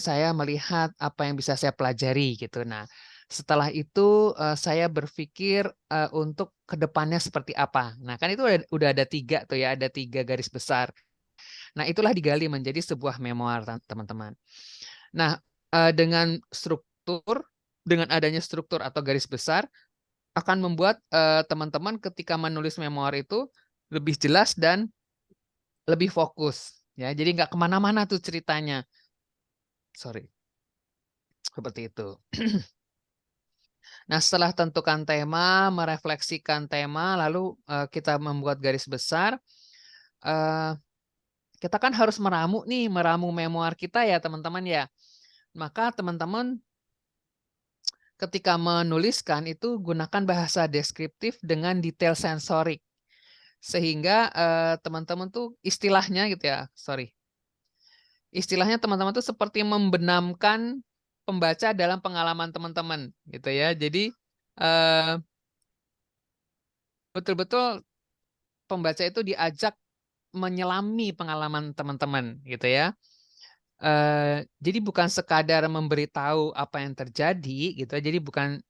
saya melihat apa yang bisa saya pelajari gitu. Nah, Setelah itu saya berpikir untuk kedepannya seperti apa. Nah, kan itu udah ada 3 tuh ya, ada 3 garis besar. Nah, itulah digali menjadi sebuah memoir, teman-teman. Nah, dengan adanya struktur atau garis besar akan membuat teman-teman ketika menulis memoir itu lebih jelas dan lebih fokus. Ya, jadi nggak kemana-mana tuh ceritanya. Sorry, seperti itu. Nah, setelah tentukan tema, merefleksikan tema, lalu kita membuat garis besar. Kita kan harus meramu memoir kita ya teman-teman ya. Maka teman-teman ketika menuliskan itu gunakan bahasa deskriptif dengan detail sensorik. Sehingga teman-teman tuh istilahnya gitu ya, istilahnya teman-teman tuh seperti membenamkan pembaca dalam pengalaman teman-teman gitu ya. Jadi betul-betul pembaca itu diajak menyelami pengalaman teman-teman gitu ya. Jadi bukan sekadar memberitahu apa yang terjadi gitu. Jadi bukan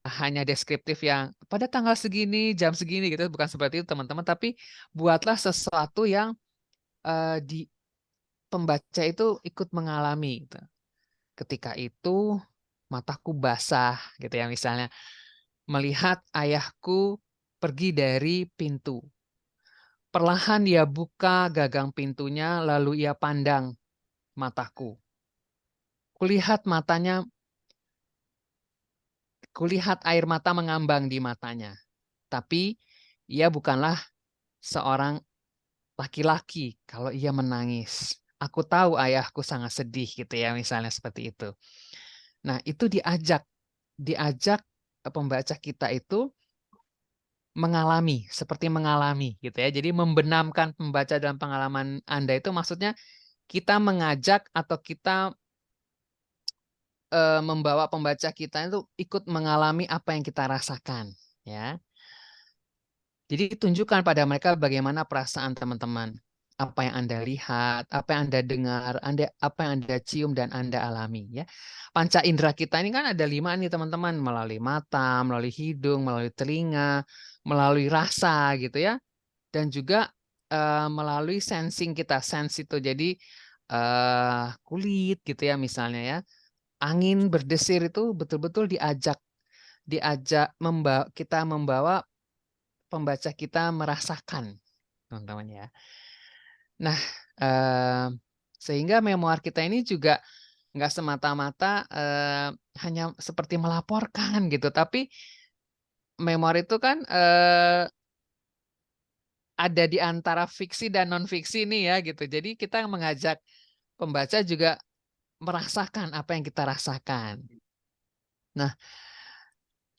hanya deskriptif yang pada tanggal segini, jam segini gitu, bukan seperti itu teman-teman. Tapi buatlah sesuatu yang di pembaca itu ikut mengalami. Gitu. Ketika itu mataku basah gitu ya misalnya. Melihat ayahku pergi dari pintu. Perlahan ia buka gagang pintunya, lalu ia pandang mataku. Kulihat air mata mengambang di matanya. Tapi ia bukanlah seorang laki-laki kalau ia menangis. Aku tahu ayahku sangat sedih gitu ya, misalnya seperti itu. Nah, itu diajak pembaca kita itu seperti mengalami gitu ya. Jadi membenamkan pembaca dalam pengalaman Anda itu maksudnya kita mengajak atau kita membawa pembaca kita itu ikut mengalami apa yang kita rasakan ya. Jadi tunjukkan pada mereka bagaimana perasaan teman-teman, apa yang Anda lihat, apa yang Anda dengar, apa yang Anda cium dan Anda alami ya. Panca indera kita ini kan ada 5 nih teman-teman, melalui mata, melalui hidung, melalui telinga, melalui rasa gitu ya. Dan juga melalui sensing kita, sense itu jadi kulit gitu ya misalnya ya. Angin berdesir itu betul-betul diajak kita membawa pembaca kita merasakan, teman-teman ya. Nah, sehingga memoir kita ini juga nggak semata-mata hanya seperti melaporkan gitu, tapi memoir itu kan ada di antara fiksi dan non-fiksi nih ya gitu. Jadi kita mengajak pembaca juga merasakan apa yang kita rasakan. Nah,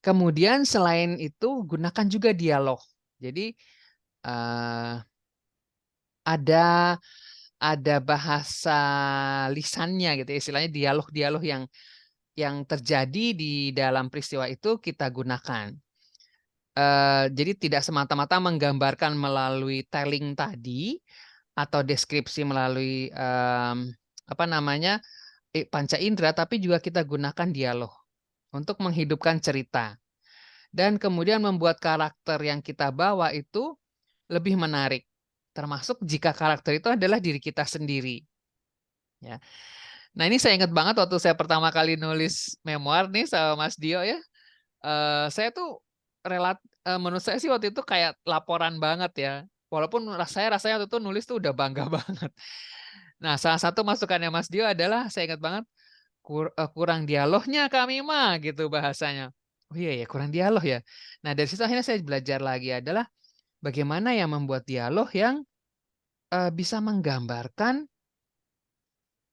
kemudian selain itu gunakan juga dialog. Jadi ada bahasa lisannya gitu, istilahnya dialog-dialog yang terjadi di dalam peristiwa itu kita gunakan. Jadi tidak semata-mata menggambarkan melalui telling tadi atau deskripsi melalui panca indera, tapi juga kita gunakan dialog untuk menghidupkan cerita dan kemudian membuat karakter yang kita bawa itu lebih menarik, termasuk jika karakter itu adalah diri kita sendiri. Ya. Nah ini saya ingat banget waktu saya pertama kali nulis memoir nih sama Mas Dio ya. Saya tuh menurut saya sih waktu itu kayak laporan banget ya. Walaupun rasanya waktu itu nulis tuh udah bangga banget. Nah salah satu masukannya Mas Dio adalah saya ingat banget kurang dialognya kami mah gitu bahasanya. Oh iya ya kurang dialog ya. Nah dari situ akhirnya saya belajar lagi adalah bagaimana ya membuat dialog yang bisa menggambarkan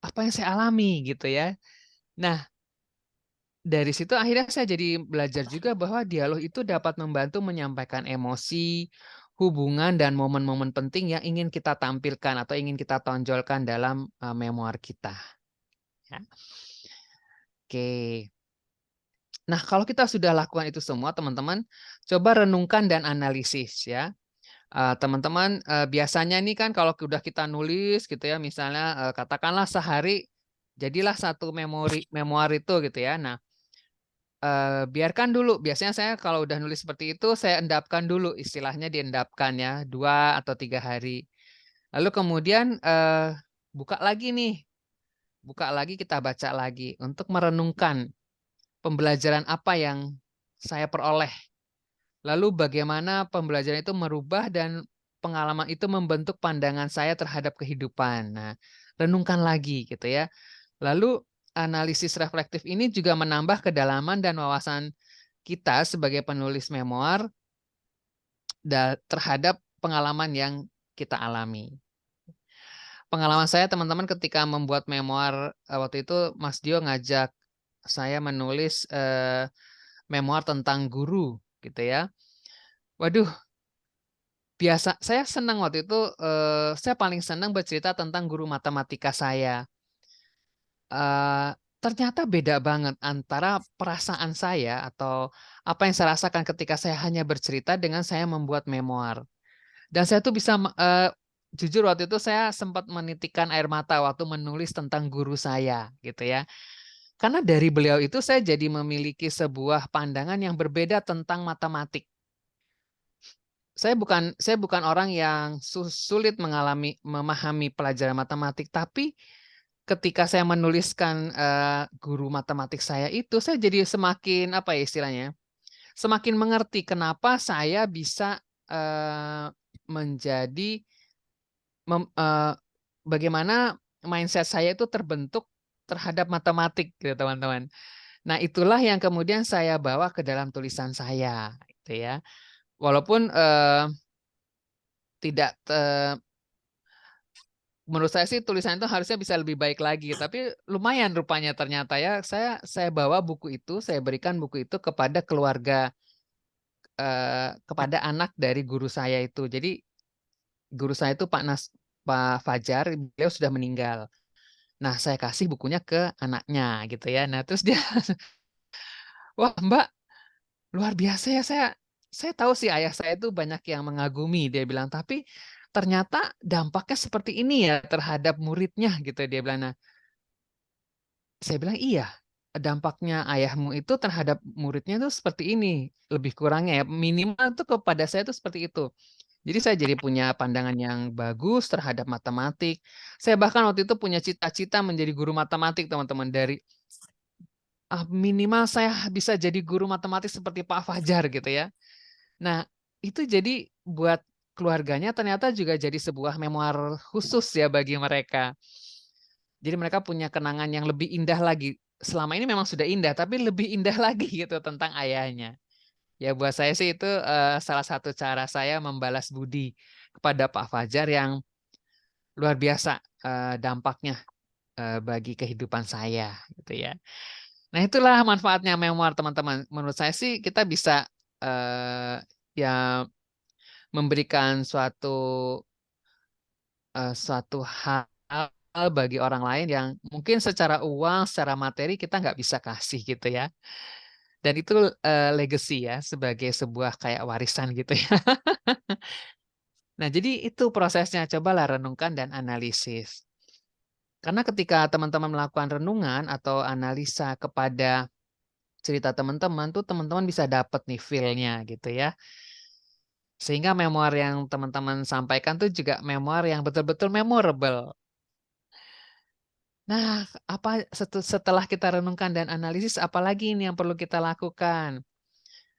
apa yang saya alami gitu ya. Nah, dari situ akhirnya saya jadi belajar juga bahwa dialog itu dapat membantu menyampaikan emosi, hubungan, dan momen-momen penting yang ingin kita tampilkan atau ingin kita tonjolkan dalam memoir kita. Ya. Oke. Nah, kalau kita sudah lakukan itu semua, teman-teman, coba renungkan dan analisis ya. Teman-teman, biasanya nih kan kalau udah kita nulis gitu ya, misalnya katakanlah sehari jadilah satu memoir itu gitu ya. Nah, biarkan dulu. Biasanya saya kalau udah nulis seperti itu, saya endapkan dulu, istilahnya diendapkan ya, 2 atau 3 hari. Lalu kemudian buka lagi nih, kita baca lagi untuk merenungkan pembelajaran apa yang saya peroleh. Lalu bagaimana pembelajaran itu merubah dan pengalaman itu membentuk pandangan saya terhadap kehidupan. Nah, renungkan lagi gitu ya. Lalu analisis reflektif ini juga menambah kedalaman dan wawasan kita sebagai penulis memoir terhadap pengalaman yang kita alami. Pengalaman saya teman-teman ketika membuat memoir waktu itu Mas Dio ngajak saya menulis memoir tentang guru gitu ya. Waduh, saya senang waktu itu, saya paling senang bercerita tentang guru matematika saya. Ternyata beda banget antara perasaan saya atau apa yang saya rasakan ketika saya hanya bercerita dengan saya membuat memoir. Dan saya tuh bisa, jujur waktu itu saya sempat menitikkan air mata waktu menulis tentang guru saya gitu ya. Karena dari beliau itu saya jadi memiliki sebuah pandangan yang berbeda tentang matematik. Saya bukan orang yang sulit memahami pelajaran matematik, tapi ketika saya menuliskan guru matematik saya itu, saya jadi semakin apa ya istilahnya, semakin mengerti kenapa saya bisa menjadi bagaimana mindset saya itu terbentuk terhadap matematik gitu teman-teman. Nah, itulah yang kemudian saya bawa ke dalam tulisan saya gitu ya. Walaupun tidak menurut saya sih tulisan itu harusnya bisa lebih baik lagi, tapi lumayan rupanya ternyata ya. Saya bawa buku itu, saya berikan buku itu kepada keluarga, kepada anak dari guru saya itu. Jadi guru saya itu Pak Fajar, beliau sudah meninggal. Nah, saya kasih bukunya ke anaknya gitu ya. Nah, terus dia, wah Mbak, luar biasa ya, saya tahu sih ayah saya itu banyak yang mengagumi, dia bilang, tapi ternyata dampaknya seperti ini ya terhadap muridnya gitu dia bilang. Nah, saya bilang iya, dampaknya ayahmu itu terhadap muridnya itu seperti ini, lebih kurangnya ya, minimal tuh kepada saya itu seperti itu. Jadi saya jadi punya pandangan yang bagus terhadap matematik. Saya bahkan waktu itu punya cita-cita menjadi guru matematik teman-teman, dari minimal saya bisa jadi guru matematik seperti Pak Fajar gitu ya. Nah, itu jadi buat keluarganya ternyata juga jadi sebuah memoir khusus ya bagi mereka. Jadi mereka punya kenangan yang lebih indah lagi. Selama ini memang sudah indah, tapi lebih indah lagi gitu tentang ayahnya. Ya buat saya sih itu salah satu cara saya membalas budi kepada Pak Fajar yang luar biasa dampaknya bagi kehidupan saya gitu ya. Nah, itulah manfaatnya memoir teman-teman. Menurut saya sih kita bisa ya memberikan suatu hal bagi orang lain yang mungkin secara uang, secara materi kita nggak bisa kasih gitu ya. Dan itu legacy ya, sebagai sebuah kayak warisan gitu ya. Nah, jadi itu prosesnya. Cobalah renungkan dan analisis. Karena ketika teman-teman melakukan renungan atau analisa kepada cerita teman-teman tuh, teman-teman bisa dapat nih feel-nya gitu ya. Sehingga memoir yang teman-teman sampaikan tuh juga memoir yang betul-betul memorable. Nah, setelah kita renungkan dan analisis, apalagi ini yang perlu kita lakukan?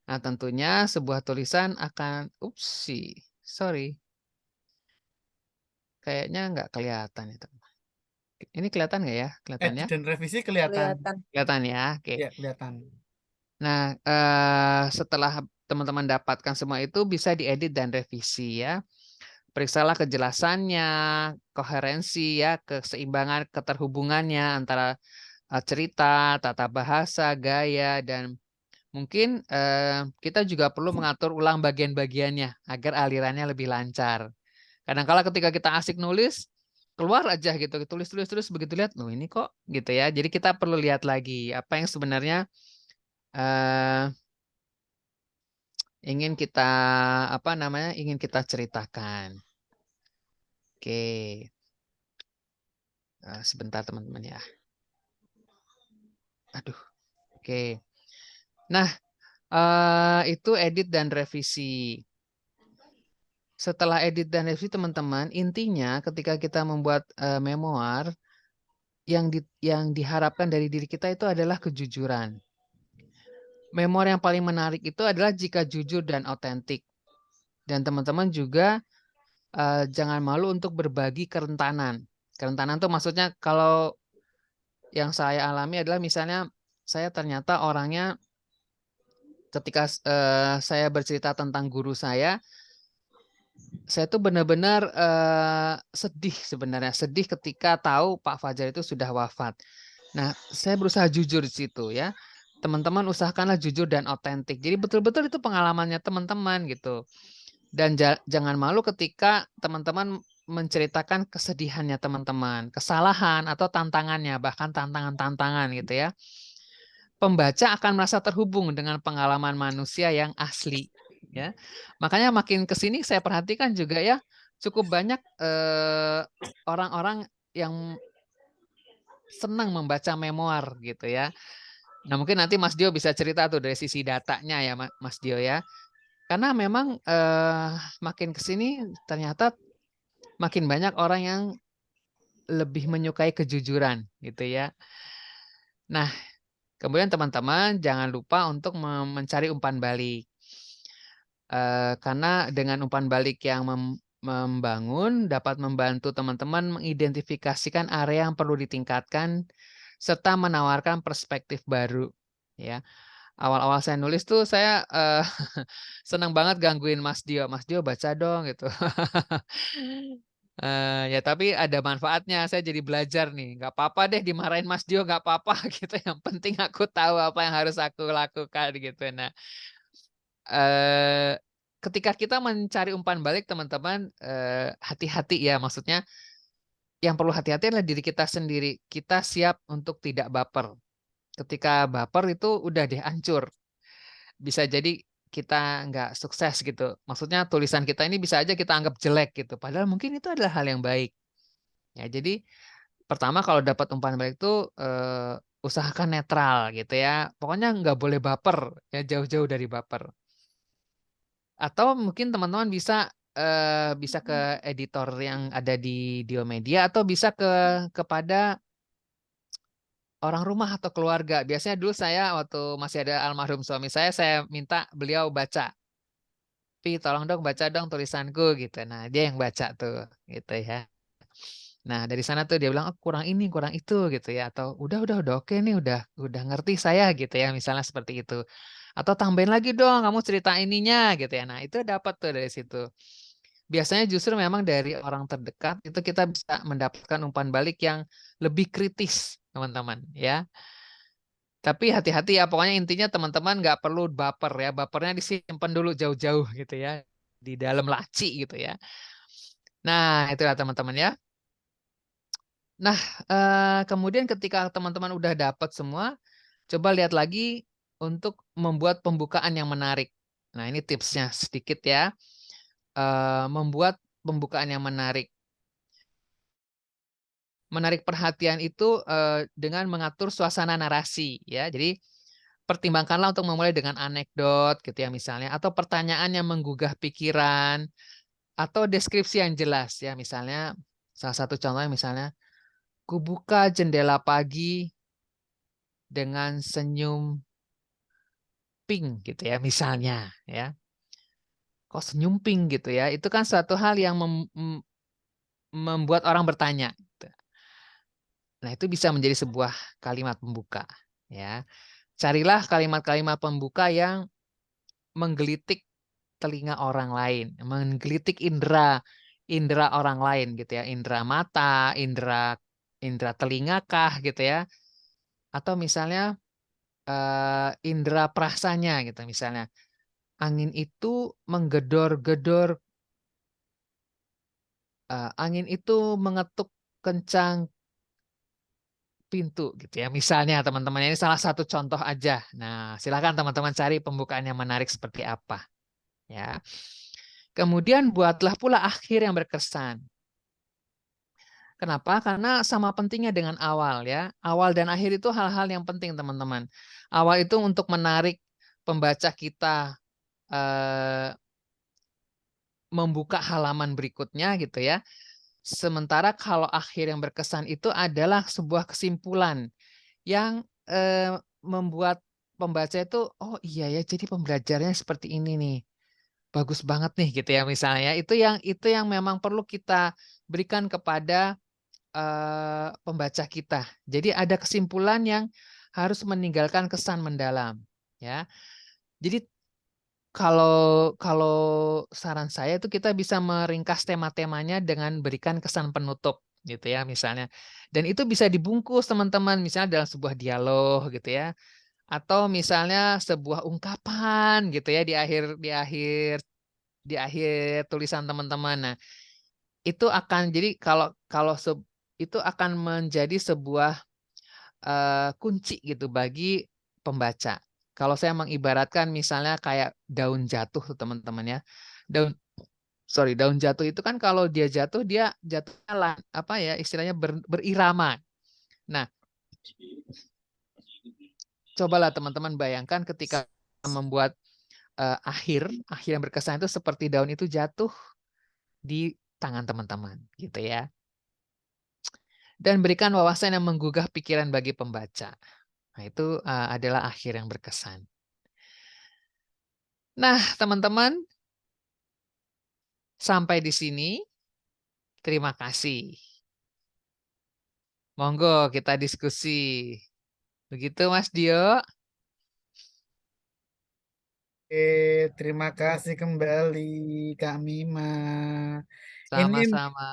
Nah, tentunya sebuah tulisan akan, sorry, kayaknya nggak kelihatan itu. Ini kelihatan nggak ya? Kelihatan Edit ya? dan revisi kelihatan. Kelihatan. Kelihatan ya, oke. Ya, kelihatan. Nah, setelah teman-teman dapatkan semua itu, bisa diedit dan revisi ya. Periksalah kejelasannya, koherensi ya, keseimbangan, keterhubungannya antara cerita, tata bahasa, gaya, dan mungkin kita juga perlu mengatur ulang bagian-bagiannya agar alirannya lebih lancar. Kadang-kala ketika kita asik nulis, keluar aja gitu, tulis begitu lihat, loh ini kok gitu ya. Jadi kita perlu lihat lagi apa yang sebenarnya eh, ingin kita ceritakan. Oke. Sebentar teman-teman ya. Aduh, oke. Nah, itu edit dan revisi. Setelah edit dan revisi teman-teman, intinya ketika kita membuat memoir, yang diharapkan dari diri kita itu adalah kejujuran. Memoir yang paling menarik itu adalah jika jujur dan otentik. Dan teman-teman juga jangan malu untuk berbagi kerentanan. Kerentanan itu maksudnya kalau yang saya alami adalah misalnya saya ternyata orangnya ketika saya bercerita tentang guru saya tuh benar-benar sedih sebenarnya. Sedih ketika tahu Pak Fajar itu sudah wafat. Nah, saya berusaha jujur di situ ya. Teman-teman usahakanlah jujur dan otentik. Jadi betul-betul itu pengalamannya teman-teman gitu. Dan jangan malu ketika teman-teman menceritakan kesedihannya teman-teman, kesalahan atau tantangannya, bahkan tantangan-tantangan gitu ya. Pembaca akan merasa terhubung dengan pengalaman manusia yang asli ya. Makanya makin ke sini saya perhatikan juga ya, cukup banyak orang-orang yang senang membaca memoir gitu ya. Nah, mungkin nanti Mas Dio bisa cerita tuh dari sisi datanya ya Mas Dio ya. Karena memang makin ke sini ternyata makin banyak orang yang lebih menyukai kejujuran gitu ya. Nah, kemudian teman-teman jangan lupa untuk mencari umpan balik. Karena dengan umpan balik yang membangun dapat membantu teman-teman mengidentifikasikan area yang perlu ditingkatkan serta menawarkan perspektif baru ya. Awal-awal saya nulis tuh saya senang banget gangguin Mas Dio. Mas Dio baca dong gitu. Ya tapi ada manfaatnya. Saya jadi belajar nih. Gak apa-apa deh dimarahin Mas Dio, gak apa-apa gitu. Yang penting aku tahu apa yang harus aku lakukan gitu. Nah, ketika kita mencari umpan balik teman-teman, hati-hati ya. Maksudnya yang perlu hati-hati adalah diri kita sendiri. Kita siap untuk tidak baper. Ketika baper itu udah deh hancur. Bisa jadi kita nggak sukses gitu. Maksudnya tulisan kita ini bisa aja kita anggap jelek gitu. Padahal mungkin itu adalah hal yang baik. Ya, jadi pertama kalau dapat umpan balik itu usahakan netral gitu ya. Pokoknya nggak boleh baper, ya jauh-jauh dari baper. Atau mungkin teman-teman bisa ke editor yang ada di Diomedia atau bisa kepada orang rumah atau keluarga. Biasanya dulu saya waktu masih ada almarhum suami saya minta beliau baca. Tolong dong baca dong tulisanku gitu. Nah, dia yang baca tuh gitu ya. Nah, dari sana tuh dia bilang, "Oh, kurang ini, kurang itu," gitu ya. Atau udah oke nih, udah ngerti saya gitu ya, misalnya seperti itu. Atau tambahin lagi dong kamu cerita ininya gitu ya. Nah, itu dapat tuh dari situ. Biasanya justru memang dari orang terdekat itu kita bisa mendapatkan umpan balik yang lebih kritis, teman-teman ya. Tapi hati-hati ya, pokoknya intinya teman-teman nggak perlu baper ya. Bapernya disimpan dulu jauh-jauh gitu ya. Di dalam laci gitu ya. Nah, itulah teman-teman ya. Nah, kemudian ketika teman-teman udah dapat semua, coba lihat lagi untuk membuat pembukaan yang menarik. Nah, ini tipsnya sedikit ya. Membuat pembukaan yang menarik. Menarik perhatian itu dengan mengatur suasana narasi ya. Jadi pertimbangkanlah untuk memulai dengan anekdot gitu ya misalnya, atau pertanyaan yang menggugah pikiran, atau deskripsi yang jelas ya. Misalnya salah satu contohnya misalnya, kubuka jendela pagi dengan senyum pink gitu ya misalnya ya. Kok senyum pink gitu ya? Itu kan suatu hal yang membuat orang bertanya gitu. Nah, itu bisa menjadi sebuah kalimat pembuka ya. Carilah kalimat-kalimat pembuka yang menggelitik telinga orang lain, menggelitik indera orang lain gitu ya, indera mata, indera telinga kah gitu ya, atau misalnya indera perasanya gitu misalnya, angin itu menggedor-gedor, angin itu mengetuk kencang pintu gitu ya, misalnya teman-teman, ini salah satu contoh aja. Nah, silakan teman-teman cari pembukaan yang menarik seperti apa ya. Kemudian buatlah pula akhir yang berkesan. Kenapa? Karena sama pentingnya dengan awal ya. Awal dan akhir itu hal-hal yang penting teman-teman. Awal itu untuk menarik pembaca kita membuka halaman berikutnya gitu ya. Sementara kalau akhir yang berkesan itu adalah sebuah kesimpulan yang membuat pembaca itu, oh iya ya, jadi pembelajarannya seperti ini nih. Bagus banget nih gitu ya misalnya. Itu yang memang perlu kita berikan kepada pembaca kita. Jadi ada kesimpulan yang harus meninggalkan kesan mendalam, ya. Jadi kalau kalau saran saya itu kita bisa meringkas tema-temanya dengan berikan kesan penutup gitu ya misalnya. Dan itu bisa dibungkus teman-teman misalnya dalam sebuah dialog gitu ya. Atau misalnya sebuah ungkapan gitu ya di akhir tulisan teman-teman. Nah, itu akan jadi kalau kalau itu akan menjadi sebuah kunci gitu bagi pembaca. Kalau saya mengibaratkan misalnya kayak daun jatuh tuh teman-teman ya. Daun jatuh itu kan kalau dia jatuhnya apa ya istilahnya berirama. Nah, cobalah teman-teman bayangkan ketika membuat akhir yang berkesan itu seperti daun itu jatuh di tangan teman-teman gitu ya. Dan berikan wawasan yang menggugah pikiran bagi pembaca. Nah, itu adalah akhir yang berkesan. Nah, teman-teman, sampai di sini. Terima kasih. Monggo kita diskusi. Begitu Mas Dio. Terima kasih kembali Kak Mima. Ini Sama-sama.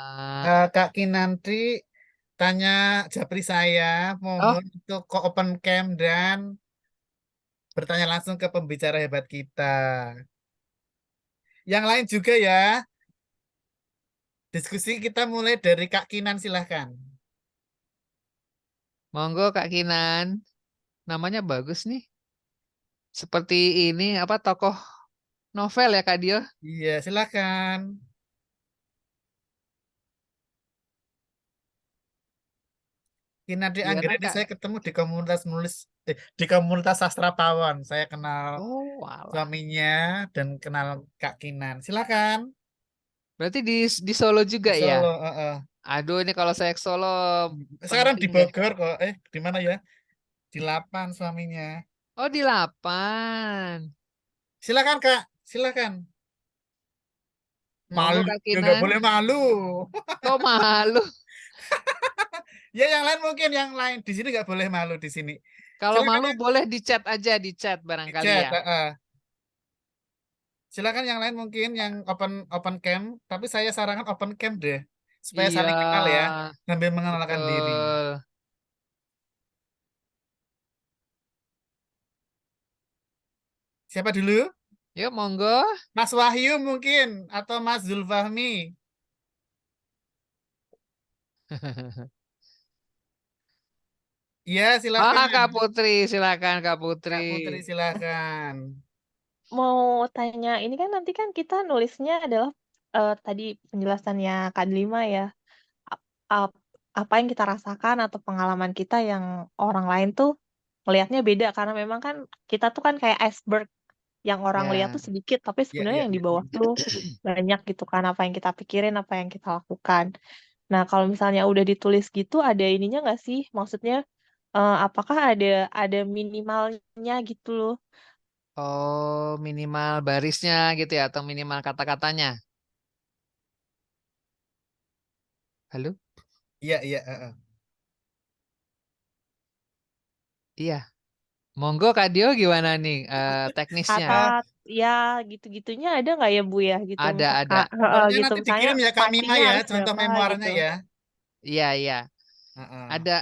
Kak Kinantri tanya japri saya, Oh, mohon untuk ke open cam dan bertanya langsung ke pembicara hebat kita. Yang lain juga ya, diskusi kita mulai dari Kak Kinan silahkan. monggo Kak Kinan. Namanya bagus nih. Seperti ini apa tokoh novel ya Kak Dio? Iya, silahkan. Kinantri Gimana Anggreni Kak? saya ketemu di komunitas menulis, di komunitas sastra Pawon. Saya kenal Oh, alah. suaminya dan kenal Kak Kinan. Silahkan. Berarti di Solo juga Di ya? Solo. Aduh, ini kalau saya ke Solo Sekarang di penting deh. Bogor kok. Di mana ya? Di Lapan suaminya. Oh, di 8. Silakan Kak, silakan. Monggo Malu, Kak ya nggak Kinan. boleh malu. Kok malu? Ya yang lain mungkin yang lain di sini nggak boleh malu di sini. Kalau Silakan malu yang boleh di chat aja, di chat di barangkali chat. ya. Silakan yang lain mungkin yang open open cam, tapi saya sarankan open cam deh supaya Iya, saling kenal ya, sambil mengenalkan diri. betul. Siapa dulu? Yuk, monggo. Mas Wahyu mungkin atau Mas Zulfahmi? Iya, silakan. Kak Putri, silakan Kak Putri. Kak Putri silakan. Mau tanya, ini kan nanti kan kita nulisnya adalah tadi penjelasannya Kak Delima ya. Ap- ap- apa yang kita rasakan atau pengalaman kita yang orang lain tuh melihatnya beda karena memang kan kita tuh kan kayak iceberg yang orang lihat Ya. tuh sedikit tapi Ya, sebenarnya ya, yang di ya. bawah tuh banyak gitu kan apa yang kita pikirin apa yang kita lakukan. Nah kalau misalnya udah ditulis gitu ada ininya nggak sih? Maksudnya apakah ada minimalnya gitu loh? Oh, minimal barisnya gitu ya, atau minimal kata-katanya. Halo? Iya, iya. Iya. Monggo Kak Dio gimana nih teknisnya? Kata ya gitu-gitunya ada nggak ya Bu ya gitu Ada, misal ada. Kak, Nonya gitu nanti misalnya dikirim ya Kak Mima spasinya ya, harus contoh berapa gitu. memoirnya ya. Iya, iya. Heeh. Ada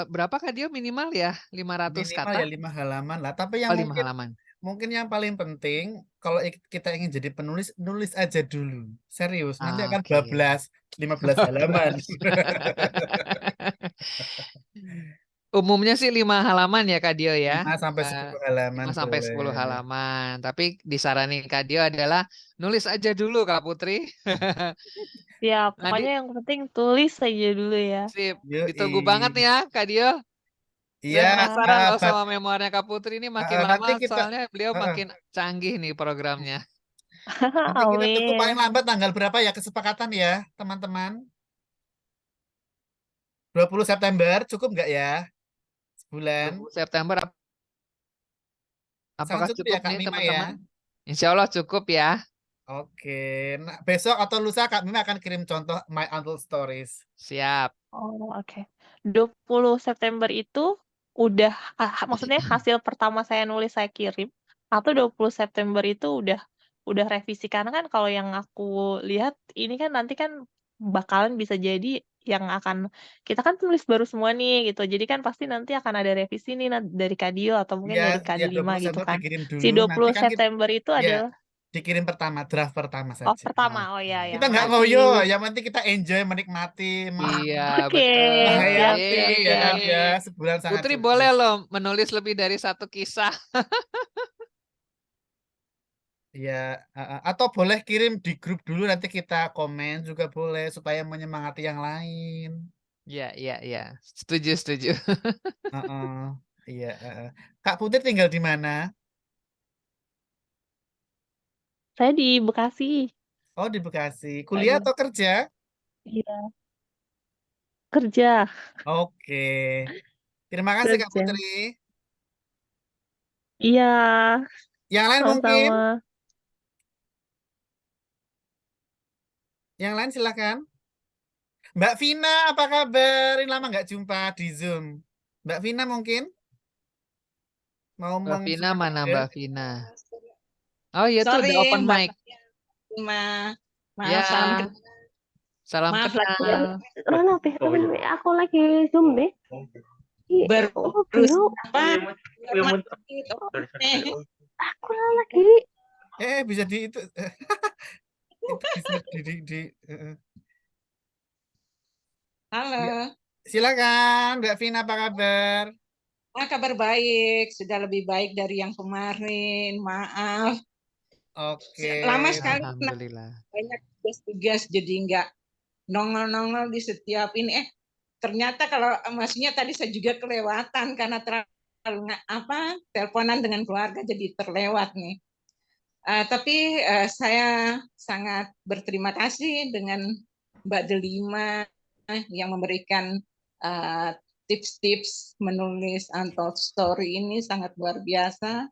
berapa Kak Dio minimal ya? 500 Minimal kata? ya 5 halaman lah. Tapi yang Oh, 5 mungkin halaman. mungkin yang paling penting kalau kita ingin jadi penulis, nulis aja dulu. Serius, nanti akan Oke. bablas 15 halaman. 12. Umumnya sih 5 halaman ya Kak Dio ya. 5 sampai Eh, 10 halaman 5 sampai 10 boleh. halaman. Tapi disaranin Kak Dio adalah nulis aja dulu Kak Putri. Ya, Nanti pokoknya yang penting tulis aja dulu ya. sip, ditunggu banget Yoi. ya Kak Dio. Saya Iya, penasaran loh Bat. sama memoirnya Kak Putri ini makin Nanti lama kita soalnya beliau makin canggih nih programnya. nanti kita tunggu paling Amin. lambat tanggal berapa ya kesepakatan ya, teman-teman? 20 September cukup nggak ya? Sebulan. 20 September Sangat apakah cukup ya cukup Kak nih Mima ya? teman-teman? Insya Allah cukup ya. Oke. Nah, besok atau lusa Kak Mima akan kirim contoh My Untold Stories. Siap. Oh, oke. 20 September itu udah maksudnya hasil pertama saya nulis saya kirim atau 20 September itu udah revisi karena kan kalau yang aku lihat ini kan nanti kan bakalan bisa jadi yang akan kita kan tulis baru semua nih gitu. Jadi kan pasti nanti akan ada revisi nih dari Kadio atau mungkin Ya, dari ya Kak 20 Lima gitu September kan. dikirim Si dulu. Nanti 20 kan kita September itu ya adalah dikirim pertama, draft pertama oh saja. pertama. Oh ya ya, Kita nggak ngoyo, makasih. yang penting kita enjoy, menikmati, Iya, Oke, betul. siap menghayati, siap ya kan siap. ya, sebulan sangat Putri cukup. boleh loh menulis lebih dari satu kisah. Ya, atau boleh kirim di grup dulu nanti kita komen juga boleh supaya menyemangati yang lain. Iya. Setuju, setuju. Heeh, iya. Kak Putri tinggal di mana? Saya di Bekasi. Oh di Bekasi. Kuliah atau kerja? Iya, kerja. Oke. Terima kasih Kak Kerja. Putri. Iya, Yang lain mungkin? sama-sama. Yang lain silakan. Mbak Vina, apa kabar? Ini lama nggak jumpa di Zoom. Mbak Vina mungkin mau Mbak Vina mengucapkan mana ide? Mbak Vina? Oh iya tuh Sorry, udah open Mbak mic. Lima. Ya, Maaf, salam kenal. salam Maaf kenal. Mana Be? Aku lagi Zoom Be. baru Oh, belum. apa? Aku lagi. Bisa di itu. Itu bisa Halo. Ya, silakan Mbak Vina, apa kabar? Kabar baik, sudah lebih baik dari yang kemarin. Maaf, Oke. lama sekali Alhamdulillah. banyak tugas jadi nggak nongol-nongol di setiap ini. Ternyata kalau maksudnya tadi saya juga kelewatan karena terlalu teleponan dengan keluarga jadi terlewat nih. Tapi saya sangat berterima kasih dengan Mbak Delima yang memberikan tips-tips menulis untold story ini sangat luar biasa.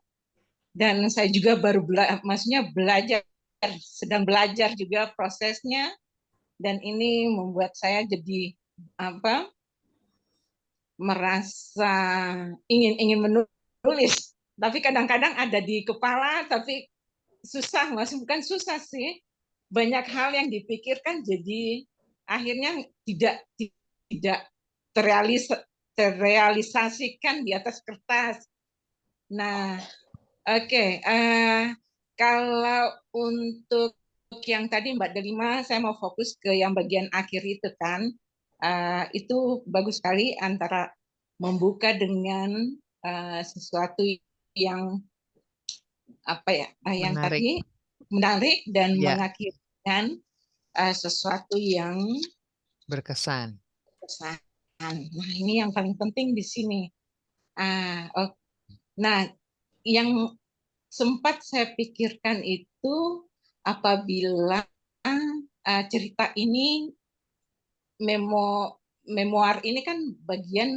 Dan saya juga baru sedang belajar juga prosesnya. Dan ini membuat saya jadi merasa ingin menulis. Tapi kadang-kadang ada di kepala, tapi susah, bukan susah sih. Banyak hal yang dipikirkan jadi akhirnya tidak terrealisasikan di atas kertas. Nah, oke. Kalau untuk yang tadi Mbak Delima, saya mau fokus ke yang bagian akhir itu kan. Itu bagus sekali antara membuka dengan sesuatu yang yang Menarik. tadi menarik dan Ya. mengakhirkan sesuatu yang Berkesan. berkesan. Nah, ini yang paling penting di sini. Nah, yang sempat saya pikirkan itu apabila cerita ini memoir ini kan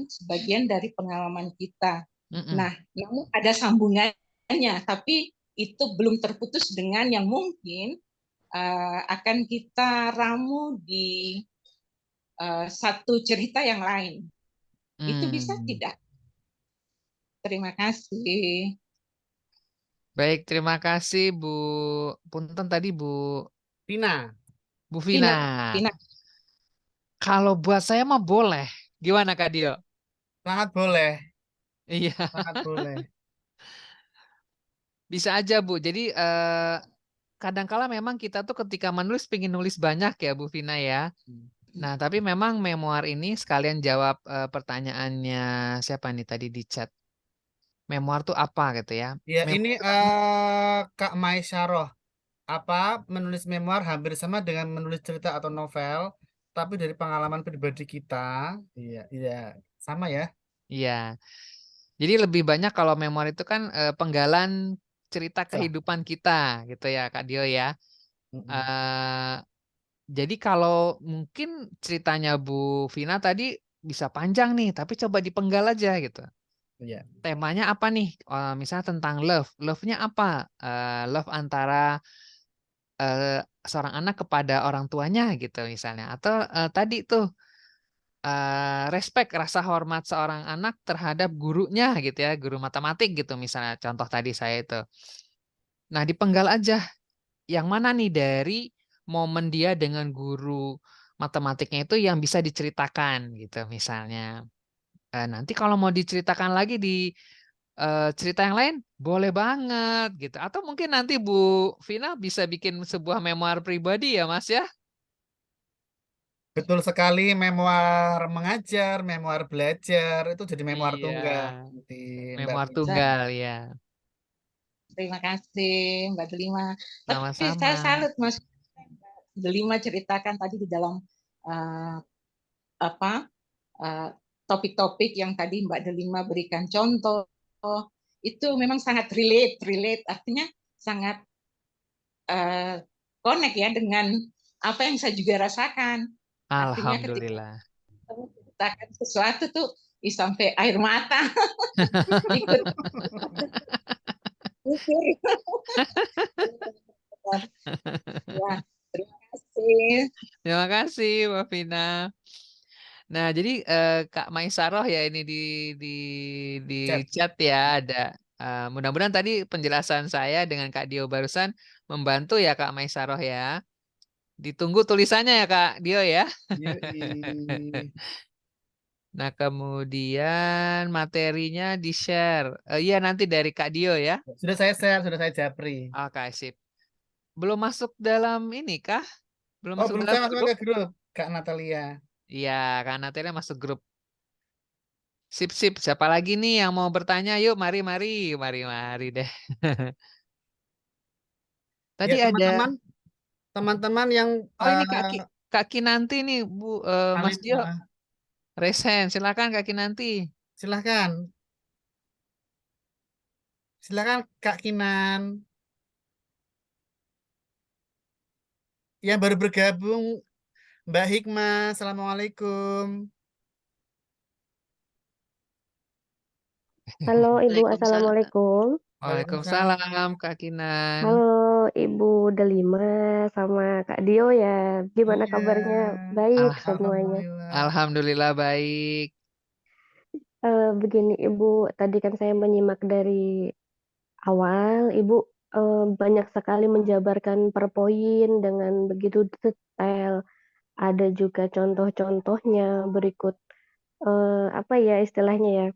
sebagian dari pengalaman kita. Nah, namun ada sambungannya, tapi itu belum terputus dengan yang mungkin akan kita ramu di satu cerita yang lain. Itu bisa tidak? Terima kasih. Baik, terima kasih Bu. Punten tadi Bu Vina. Bu Vina. Vina. Kalau buat saya mah boleh. Gimana Kak Dio? Sangat boleh. Iya. Sangat boleh. Bisa aja Bu. Jadi kadangkala memang kita tuh ketika menulis pengen nulis banyak ya Bu Vina ya. Nah, tapi memang memoir ini sekalian jawab pertanyaannya siapa nih tadi di chat. Memoir tuh apa gitu ya? Ya, ini Kak Mai Saroh. menulis memoir hampir sama dengan menulis cerita atau novel, tapi dari pengalaman pribadi kita. Iya, iya, sama ya. Iya. Jadi lebih banyak kalau memoir itu kan penggalan cerita Salah. kehidupan kita gitu ya Kak Dio ya. Mm-mm. Eh, jadi kalau mungkin ceritanya Bu Vina tadi bisa panjang nih, tapi coba dipenggal aja gitu. Iya. Temanya apa nih? Misalnya tentang love. Love-nya apa? Love antara seorang anak kepada orang tuanya gitu misalnya. Atau tadi tuh respect, rasa hormat seorang anak terhadap gurunya gitu ya, guru matematik gitu misalnya. Contoh tadi saya itu. Nah, dipenggal aja. Yang mana nih dari momen dia dengan guru matematiknya itu yang bisa diceritakan gitu misalnya. Nanti kalau mau diceritakan lagi di cerita yang lain, boleh banget gitu. Atau mungkin nanti Bu Vina bisa bikin sebuah memoir pribadi ya Mas ya. Betul sekali, memoir mengajar, memoir belajar, itu jadi memoir Iya, tunggal nanti, Mbak memoir Vina. tunggal ya. Terima kasih Mbak Delima. Tapi Sama-sama. saya salut Mas Delima ceritakan tadi di dalam uh, apa uh, topik-topik yang tadi Mbak Delima berikan contoh, itu memang sangat relate, artinya sangat connect ya dengan apa yang saya juga rasakan. Artinya ketika Alhamdulillah. kamu ceritakan sesuatu tuh sampai air mata ikut mikir. Ya, terima kasih. Terima kasih Mbak Vina. Nah, jadi Kak Maisaroh ya ini di Chat. chat ya ada. Mudah-mudahan tadi penjelasan saya dengan Kak Dio barusan membantu ya Kak Maisaroh ya. Ditunggu tulisannya ya Kak Dio ya. Yoi. Nah, kemudian materinya di-share. Iya nanti dari Kak Dio ya. Sudah saya share, sudah saya japri. Oke, sip. Belum masuk dalam ini kah? Belum Oh, masuk belum dalam saya masuk grup? ke grup, Kak Natalia. Iya, Kak Natalia masuk grup. Sip, sip. Siapa lagi nih yang mau bertanya? Yuk, mari, mari. Mari, mari deh. Ya, Tadi ada. teman-teman yang Oh, ini Kak Kinanti nih, Bu, Mas Dio. Resen, silakan Kak Kinanti. silahkan, silakan Kak Kinan. Yang baru bergabung, Mbak Hikmah, Assalamualaikum. Halo Ibu, Waalaikumsalam. Assalamualaikum. Waalaikumsalam Kak Kinan. Halo Ibu Delima sama Kak Dio ya. Gimana Iya, kabarnya? Baik semuanya. alhamdulillah. Alhamdulillah baik. Begini Ibu, tadi kan saya menyimak dari awal, Ibu banyak sekali menjabarkan per poin dengan begitu detail. Ada juga contoh-contohnya berikut apa ya istilahnya ya,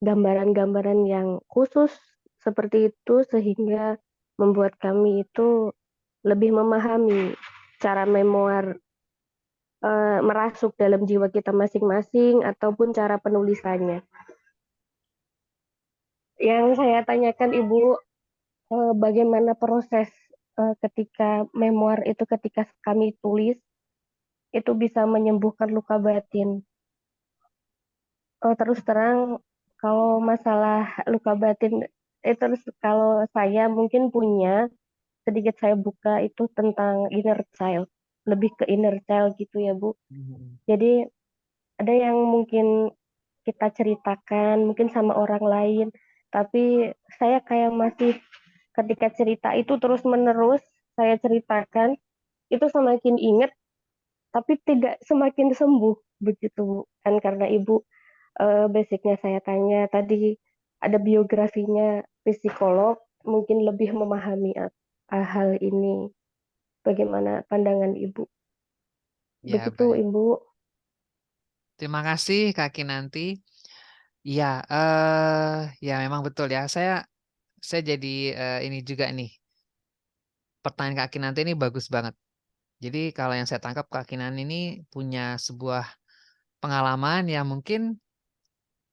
gambaran-gambaran yang khusus seperti itu sehingga membuat kami itu lebih memahami cara memoir merasuk dalam jiwa kita masing-masing ataupun cara penulisannya. Yang saya tanyakan Ibu, bagaimana proses ketika memoir itu ketika kami tulis itu bisa menyembuhkan luka batin. Terus terang kalau masalah luka batin terus kalau saya mungkin punya sedikit saya buka itu tentang inner child, lebih ke inner child gitu ya Bu. Jadi ada yang mungkin kita ceritakan mungkin sama orang lain, tapi saya kayak masih ketika cerita itu terus menerus saya ceritakan itu semakin ingat tapi tidak semakin sembuh begitu Bu. Kan karena Ibu basicnya saya tanya tadi ada biografinya psikolog mungkin lebih memahami hal ini. Bagaimana pandangan Ibu? Ya, Begitu baik. Ibu. Terima kasih Kak Kinanti. Iya, ya memang betul ya. Saya jadi ini juga nih. Pertanyaan Kak Kinanti ini bagus banget. Jadi kalau yang saya tangkap Kak Kinanti ini punya sebuah pengalaman yang mungkin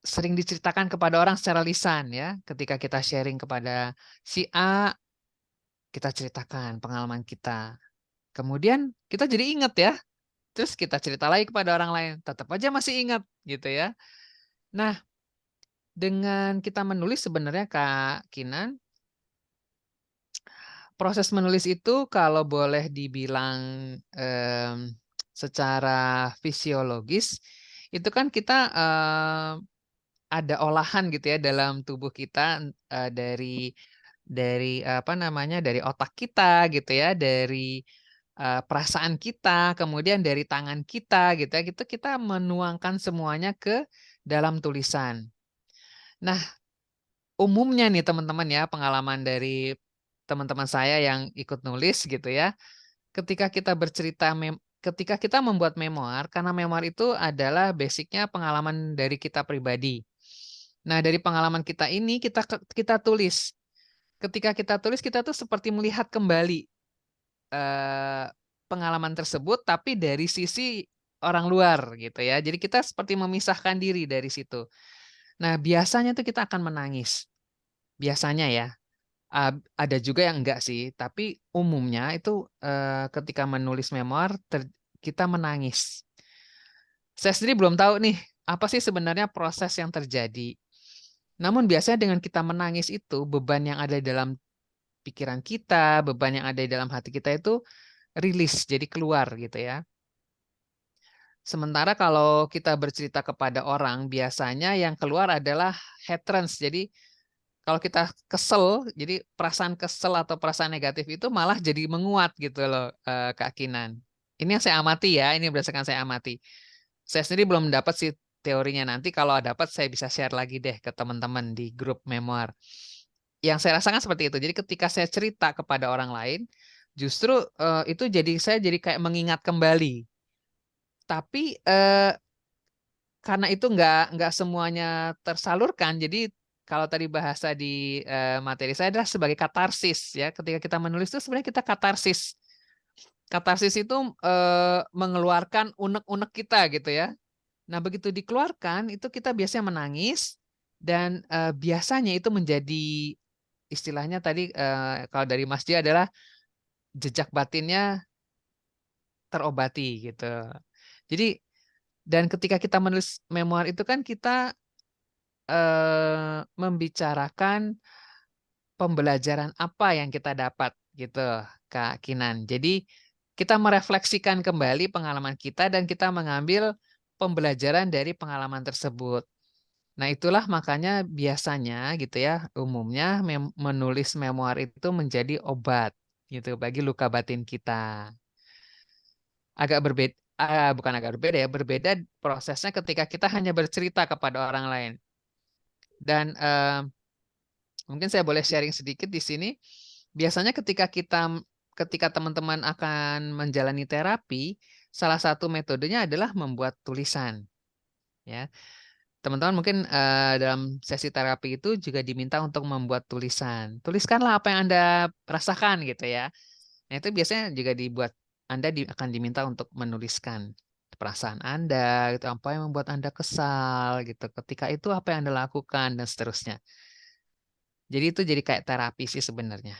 sering diceritakan kepada orang secara lisan ya. Ketika kita sharing kepada si A, kita ceritakan pengalaman kita. Kemudian kita jadi ingat ya. Terus kita cerita lagi kepada orang lain, tetap aja masih ingat gitu ya. Nah, dengan kita menulis sebenarnya Kak Kinan, proses menulis itu kalau boleh dibilang secara fisiologis, itu kan kita ada olahan gitu ya dalam tubuh kita dari apa namanya dari otak kita gitu ya, dari perasaan kita, kemudian dari tangan kita gitu ya, gitu kita menuangkan semuanya ke dalam tulisan. Nah, umumnya nih teman-teman ya, pengalaman dari teman-teman saya yang ikut nulis gitu ya, ketika kita bercerita, ketika kita membuat memoir, karena memoir itu adalah basicnya pengalaman dari kita pribadi. Nah, dari pengalaman kita ini kita tulis. Ketika kita tulis, kita tuh seperti melihat kembali pengalaman tersebut, tapi dari sisi orang luar gitu ya. Jadi kita seperti memisahkan diri dari situ. Nah, biasanya tuh kita akan menangis. Biasanya ya. Ada juga yang enggak sih, tapi umumnya itu ketika menulis memoir kita menangis. Saya sendiri belum tahu nih, apa sih sebenarnya proses yang terjadi. Namun biasanya dengan kita menangis itu, beban yang ada dalam pikiran kita, beban yang ada di dalam hati kita itu rilis, jadi keluar gitu ya. Sementara kalau kita bercerita kepada orang, biasanya yang keluar adalah headtrance. Jadi kalau kita kesel, jadi perasaan kesel atau perasaan negatif itu malah jadi menguat gitu loh, Kak Kinan. Ini yang saya amati ya, ini berdasarkan saya amati. Saya sendiri belum dapat sih teorinya, nanti kalau dapat saya bisa share lagi deh ke teman-teman di grup memoir. Yang saya rasakan seperti itu. Jadi ketika saya cerita kepada orang lain, justru itu saya jadi kayak mengingat kembali. Tapi karena itu nggak semuanya tersalurkan, jadi kalau tadi bahasa di materi saya adalah sebagai katarsis ya. Ketika kita menulis itu sebenarnya kita katarsis. Katarsis itu mengeluarkan unek-unek kita gitu ya. Nah, begitu dikeluarkan itu kita biasanya menangis dan biasanya itu menjadi istilahnya tadi kalau dari Mas Dia adalah jejak batinnya terobati gitu. Jadi dan ketika kita menulis memoir itu kan kita membicarakan pembelajaran apa yang kita dapat gitu, Kak Kinan. Jadi kita merefleksikan kembali pengalaman kita dan kita mengambil pembelajaran dari pengalaman tersebut. Nah, itulah makanya biasanya gitu ya, umumnya menulis memoir itu menjadi obat gitu bagi luka batin kita. Agak berbeda, bukan agak berbeda ya, berbeda prosesnya ketika kita hanya bercerita kepada orang lain. Dan mungkin saya boleh sharing sedikit di sini. Biasanya ketika teman-teman akan menjalani terapi, salah satu metodenya adalah membuat tulisan. Ya, teman-teman mungkin dalam sesi terapi itu juga diminta untuk membuat tulisan. Tuliskanlah apa yang Anda rasakan gitu ya. Nah, itu biasanya juga Anda akan diminta untuk menuliskan perasaan Anda, gitu, apa yang membuat Anda kesal gitu. Ketika itu apa yang Anda lakukan dan seterusnya. Jadi itu jadi kayak terapi sih sebenarnya.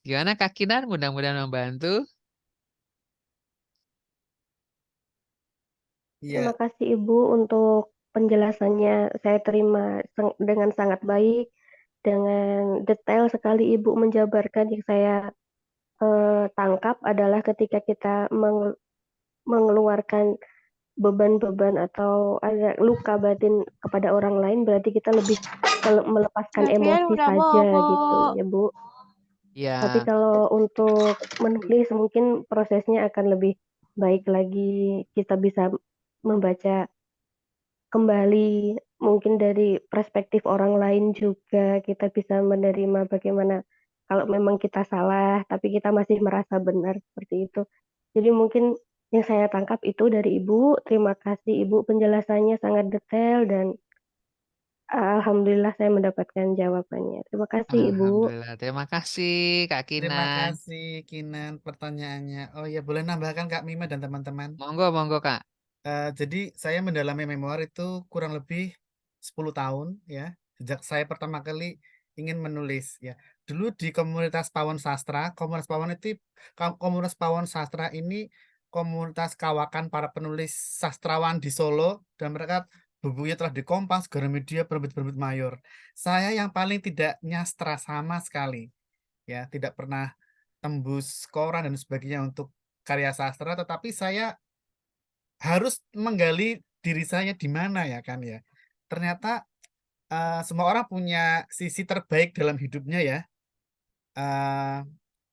Gimana Kak Kinar? Mudah-mudahan membantu. Iya, Terima kasih Ibu untuk penjelasannya. Saya terima dengan sangat baik, dengan detail sekali Ibu menjabarkan. Yang saya tangkap adalah ketika kita mengeluarkan beban-beban atau ada luka batin kepada orang lain, berarti kita lebih melepaskan emosi saja gitu ya Bu. Tapi Ya, kalau untuk menulis mungkin prosesnya akan lebih baik lagi. Kita bisa membaca kembali mungkin dari perspektif orang lain juga. Kita bisa menerima bagaimana kalau memang kita salah, tapi kita masih merasa benar seperti itu. Jadi mungkin yang saya tangkap itu dari Ibu. Terima kasih Ibu, penjelasannya sangat detail dan alhamdulillah saya mendapatkan jawabannya. Terima kasih Ibu. alhamdulillah. Terima kasih Kak terima Kinan. kasih Kinan pertanyaannya. Oh ya, boleh nambahkan Kak Mima dan teman-teman. Monggo, monggo Kak. Jadi saya mendalami memoir itu kurang lebih 10 tahun ya. Sejak saya pertama kali ingin menulis ya. dulu di komunitas Pawon Sastra, komunitas Pawon Sastra ini komunitas kawakan para penulis sastrawan di Solo, dan mereka bukunya telah di Kompas, Gramedia, Penerbit Mayor. Saya yang paling tidak nyastra sama sekali, ya, tidak pernah tembus koran dan sebagainya untuk karya sastra, tetapi saya harus menggali diri saya di mana, ya kan, ya. Ternyata semua orang punya sisi terbaik dalam hidupnya, ya.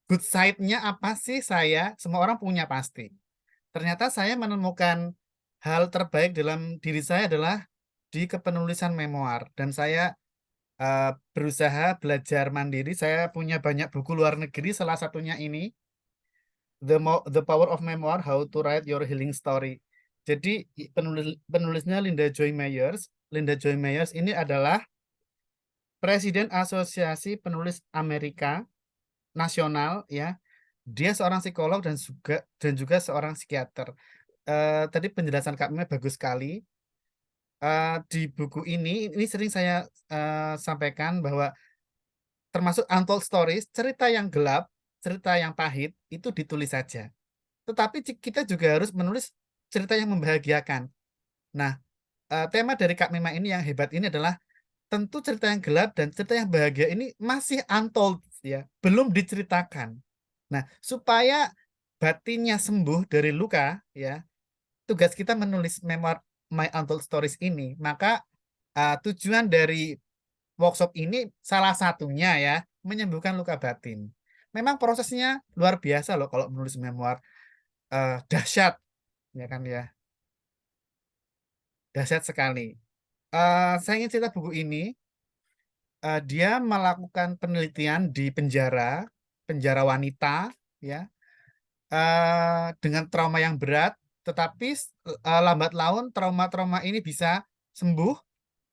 Good side-nya apa sih saya? Semua orang punya pasti. Ternyata saya menemukan hal terbaik dalam diri saya adalah di kepenulisan memoir, dan saya berusaha belajar mandiri. Saya punya banyak buku luar negeri, salah satunya ini The Power of Memoir, How to Write Your Healing Story. Jadi penulisnya Linda Joy Myers. Linda Joy Myers ini adalah Presiden Asosiasi Penulis Amerika Nasional, ya. Dia seorang psikolog dan juga seorang psikiater. Tadi penjelasan Kak Mime bagus sekali. Di buku ini sering saya sampaikan bahwa termasuk untold stories, cerita yang gelap, cerita yang pahit itu ditulis saja. Tetapi kita juga harus menulis cerita yang membahagiakan. Nah, tema dari Kak Mima ini yang hebat ini adalah tentu cerita yang gelap dan cerita yang bahagia ini masih untold, ya, belum diceritakan. Nah, supaya batinnya sembuh dari luka, ya, tugas kita menulis memoir My Untold Stories ini. Maka tujuan dari workshop ini salah satunya, ya, menyembuhkan luka batin. Memang prosesnya luar biasa loh kalau menulis memoir, dahsyat, ya kan, ya, dahsyat sekali. Saya ingin cerita buku ini. Dia melakukan penelitian di penjara wanita, ya, dengan trauma yang berat, tetapi lambat laun trauma-trauma ini bisa sembuh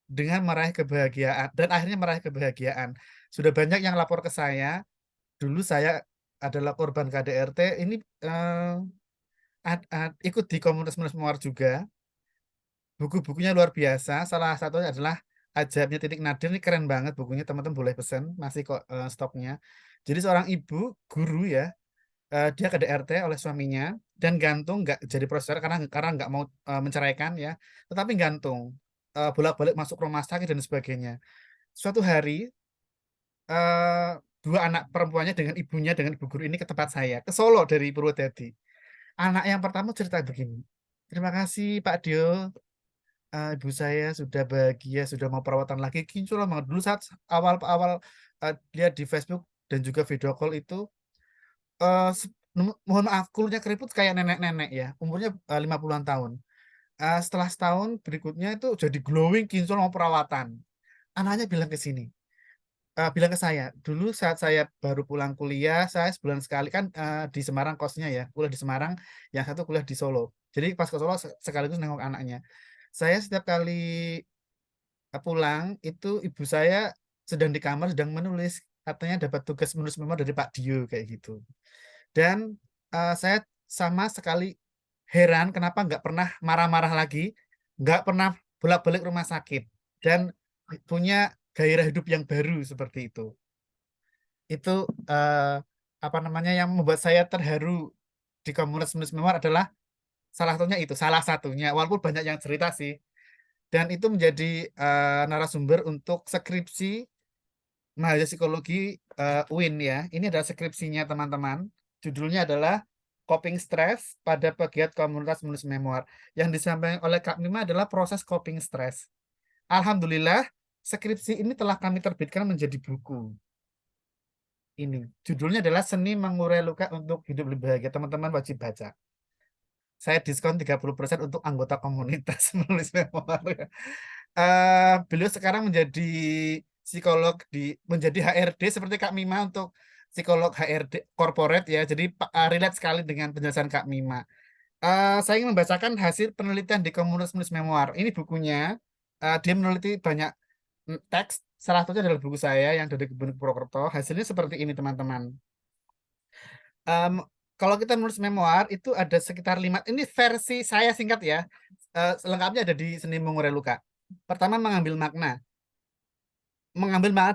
dengan meraih kebahagiaan, dan akhirnya meraih kebahagiaan. Sudah banyak yang lapor ke saya. Dulu saya adalah korban KDRT. Ini ikut di komunitas menulis memoir juga. Buku-bukunya luar biasa. Salah satunya adalah Ajaibnya Titik Nadir. Ini keren banget bukunya, teman-teman boleh pesan, masih kok stoknya. Jadi seorang ibu guru, ya, dia KDRT oleh suaminya dan gantung, nggak jadi profesor karena nggak mau menceraikan, ya, tetapi gantung, bolak-balik masuk rumah sakit dan sebagainya. Suatu hari dua anak perempuannya dengan ibunya, dengan ibu guru ini ke tempat saya, ke Solo dari Purwodadi. Anak yang pertama cerita begini, terima kasih Pak Dio, ibu saya sudah bahagia, sudah mau perawatan lagi. Kincul banget dulu saat awal-awal lihat di Facebook dan juga video call itu, mohon maaf, kulitnya keriput kayak nenek-nenek, ya, umurnya 50-an tahun. Setelah setahun berikutnya itu jadi glowing, kincul, mau perawatan. Anaknya bilang ke saya, dulu saat saya baru pulang kuliah, saya sebulan sekali kan di Semarang kosnya, ya, kuliah di Semarang, yang satu kuliah di Solo. Jadi pas ke Solo sekaligus nengok anaknya. Saya setiap kali pulang itu ibu saya sedang di kamar sedang menulis, katanya dapat tugas menulis memoir dari Pak Dio kayak gitu. Dan saya sama sekali heran kenapa nggak pernah marah-marah lagi, nggak pernah bolak-balik rumah sakit, dan punya gairah hidup yang baru seperti itu. Itu apa namanya yang membuat saya terharu di komunitas menulis memoir adalah salah satunya, walaupun banyak yang cerita sih. Dan itu menjadi narasumber untuk skripsi mahasiswa psikologi UIN, ya. Ini adalah skripsinya teman-teman. Judulnya adalah Coping Stress pada Pegiat Komunitas Menulis Memoir. Yang disampaikan oleh Kak Mima adalah proses coping stress. Alhamdulillah, skripsi ini telah kami terbitkan menjadi buku. Ini judulnya adalah Seni Mengurai Luka untuk Hidup Lebih Bahagia. Teman-teman wajib baca. Saya diskon 30% untuk anggota komunitas menulis memoir. Beliau sekarang menjadi psikolog menjadi HRD seperti Kak Mima untuk psikolog HRD corporate, ya. Jadi relate sekali dengan penjelasan Kak Mima. Saya ingin membacakan hasil penelitian di komunitas menulis memoir. Ini bukunya. Dia meneliti banyak teks. Salah satunya adalah buku saya yang dari Kebun Purwokerto. Hasilnya seperti ini, teman-teman. Kalau kita menulis memoir itu ada sekitar 5. Ini versi saya singkat, ya. Selengkapnya ada di Seni Mengurai Luka. Pertama, mengambil makna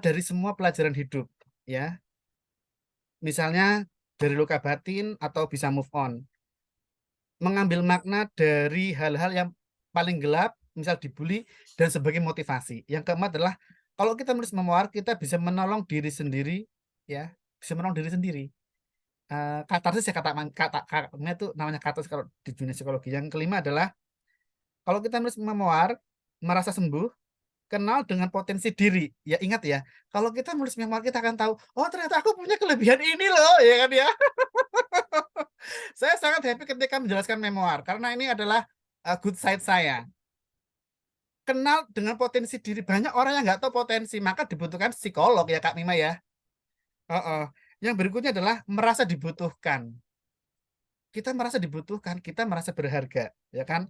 dari semua pelajaran hidup. ya. Misalnya dari luka batin atau bisa move on. Mengambil makna dari hal-hal yang paling gelap, misal dibully, dan sebagai motivasi. Yang keempat adalah, kalau kita menulis memoir, kita bisa menolong diri sendiri, ya, bisa menolong diri sendiri. Katarsis ya, katanya itu namanya katarsis kalau di dunia psikologi. Yang kelima adalah, kalau kita menulis memoir, merasa sembuh, kenal dengan potensi diri. Ya ingat ya, kalau kita menulis memoir kita akan tahu, oh ternyata aku punya kelebihan ini loh, ya kan ya. Saya sangat happy ketika menjelaskan memoir karena ini adalah good side saya. Kenal dengan potensi diri. Banyak orang yang nggak tahu potensi, maka dibutuhkan psikolog ya Kak Mima ya. Yang berikutnya adalah merasa dibutuhkan. Kita merasa dibutuhkan, kita merasa berharga, ya kan?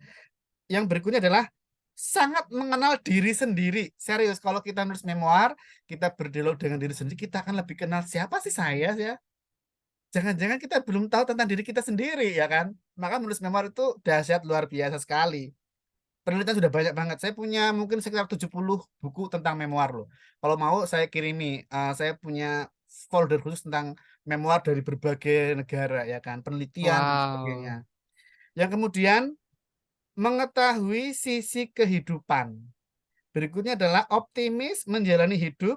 Yang berikutnya adalah sangat mengenal diri sendiri. Serius, kalau kita nulis memoir, kita berdialog dengan diri sendiri, kita akan lebih kenal siapa sih saya ya. Jangan-jangan kita belum tahu tentang diri kita sendiri, ya kan? Maka menulis memoir itu dahsyat, luar biasa sekali. Penelitian sudah banyak banget. Saya punya mungkin sekitar 70 buku tentang memoir loh. Kalau mau saya kirimi, saya punya folder khusus tentang memoir dari berbagai negara, ya kan? Penelitian dan sebagainya. Wow. Yang kemudian, mengetahui sisi kehidupan. Berikutnya adalah optimis menjalani hidup,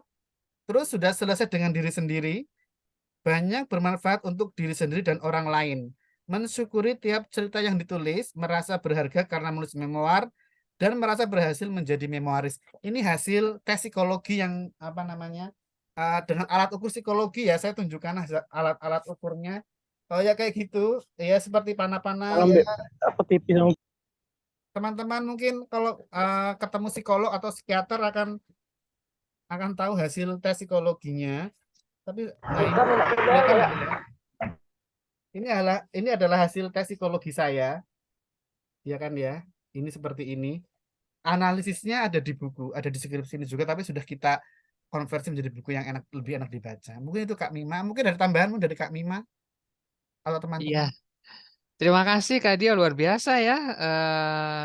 terus sudah selesai dengan diri sendiri, banyak bermanfaat untuk diri sendiri dan orang lain. Mensyukuri tiap cerita yang ditulis, merasa berharga karena menulis memoir, dan merasa berhasil menjadi memoaris. Ini hasil tes psikologi yang apa namanya, dengan alat ukur psikologi ya, saya tunjukkan alat-alat ukurnya. Oh ya kayak gitu, ya seperti panah-panah ya. Apa tipis sama Teman-teman mungkin kalau ketemu psikolog atau psikiater akan tahu hasil tes psikologinya. Tapi ini adalah hasil tes psikologi saya, ya kan ya. Ini seperti ini. Analisisnya ada di buku, ada di skripsi ini juga, tapi sudah kita konversi menjadi buku yang lebih enak dibaca. Mungkin itu Kak Mima, mungkin ada tambahanmu dari Kak Mima atau teman-teman. Iya. Terima kasih Kak Dio, luar biasa ya.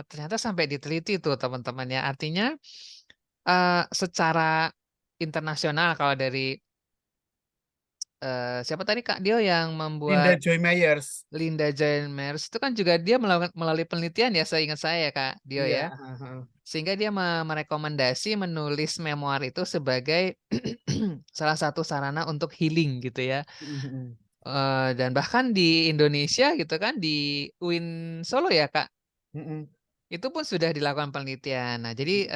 Ternyata sampai diteliti tuh teman-teman ya. Artinya secara internasional kalau dari siapa tadi Kak Dio yang Linda membuat Joy Myers. Linda Joy Myers itu kan juga dia melalui penelitian ya, seingat saya Kak Dio Iya. ya. Sehingga dia merekomendasi menulis memoir itu sebagai salah satu sarana untuk healing gitu ya. Dan bahkan di Indonesia gitu kan, di UIN Solo ya Kak, itu pun sudah dilakukan penelitian. Nah jadi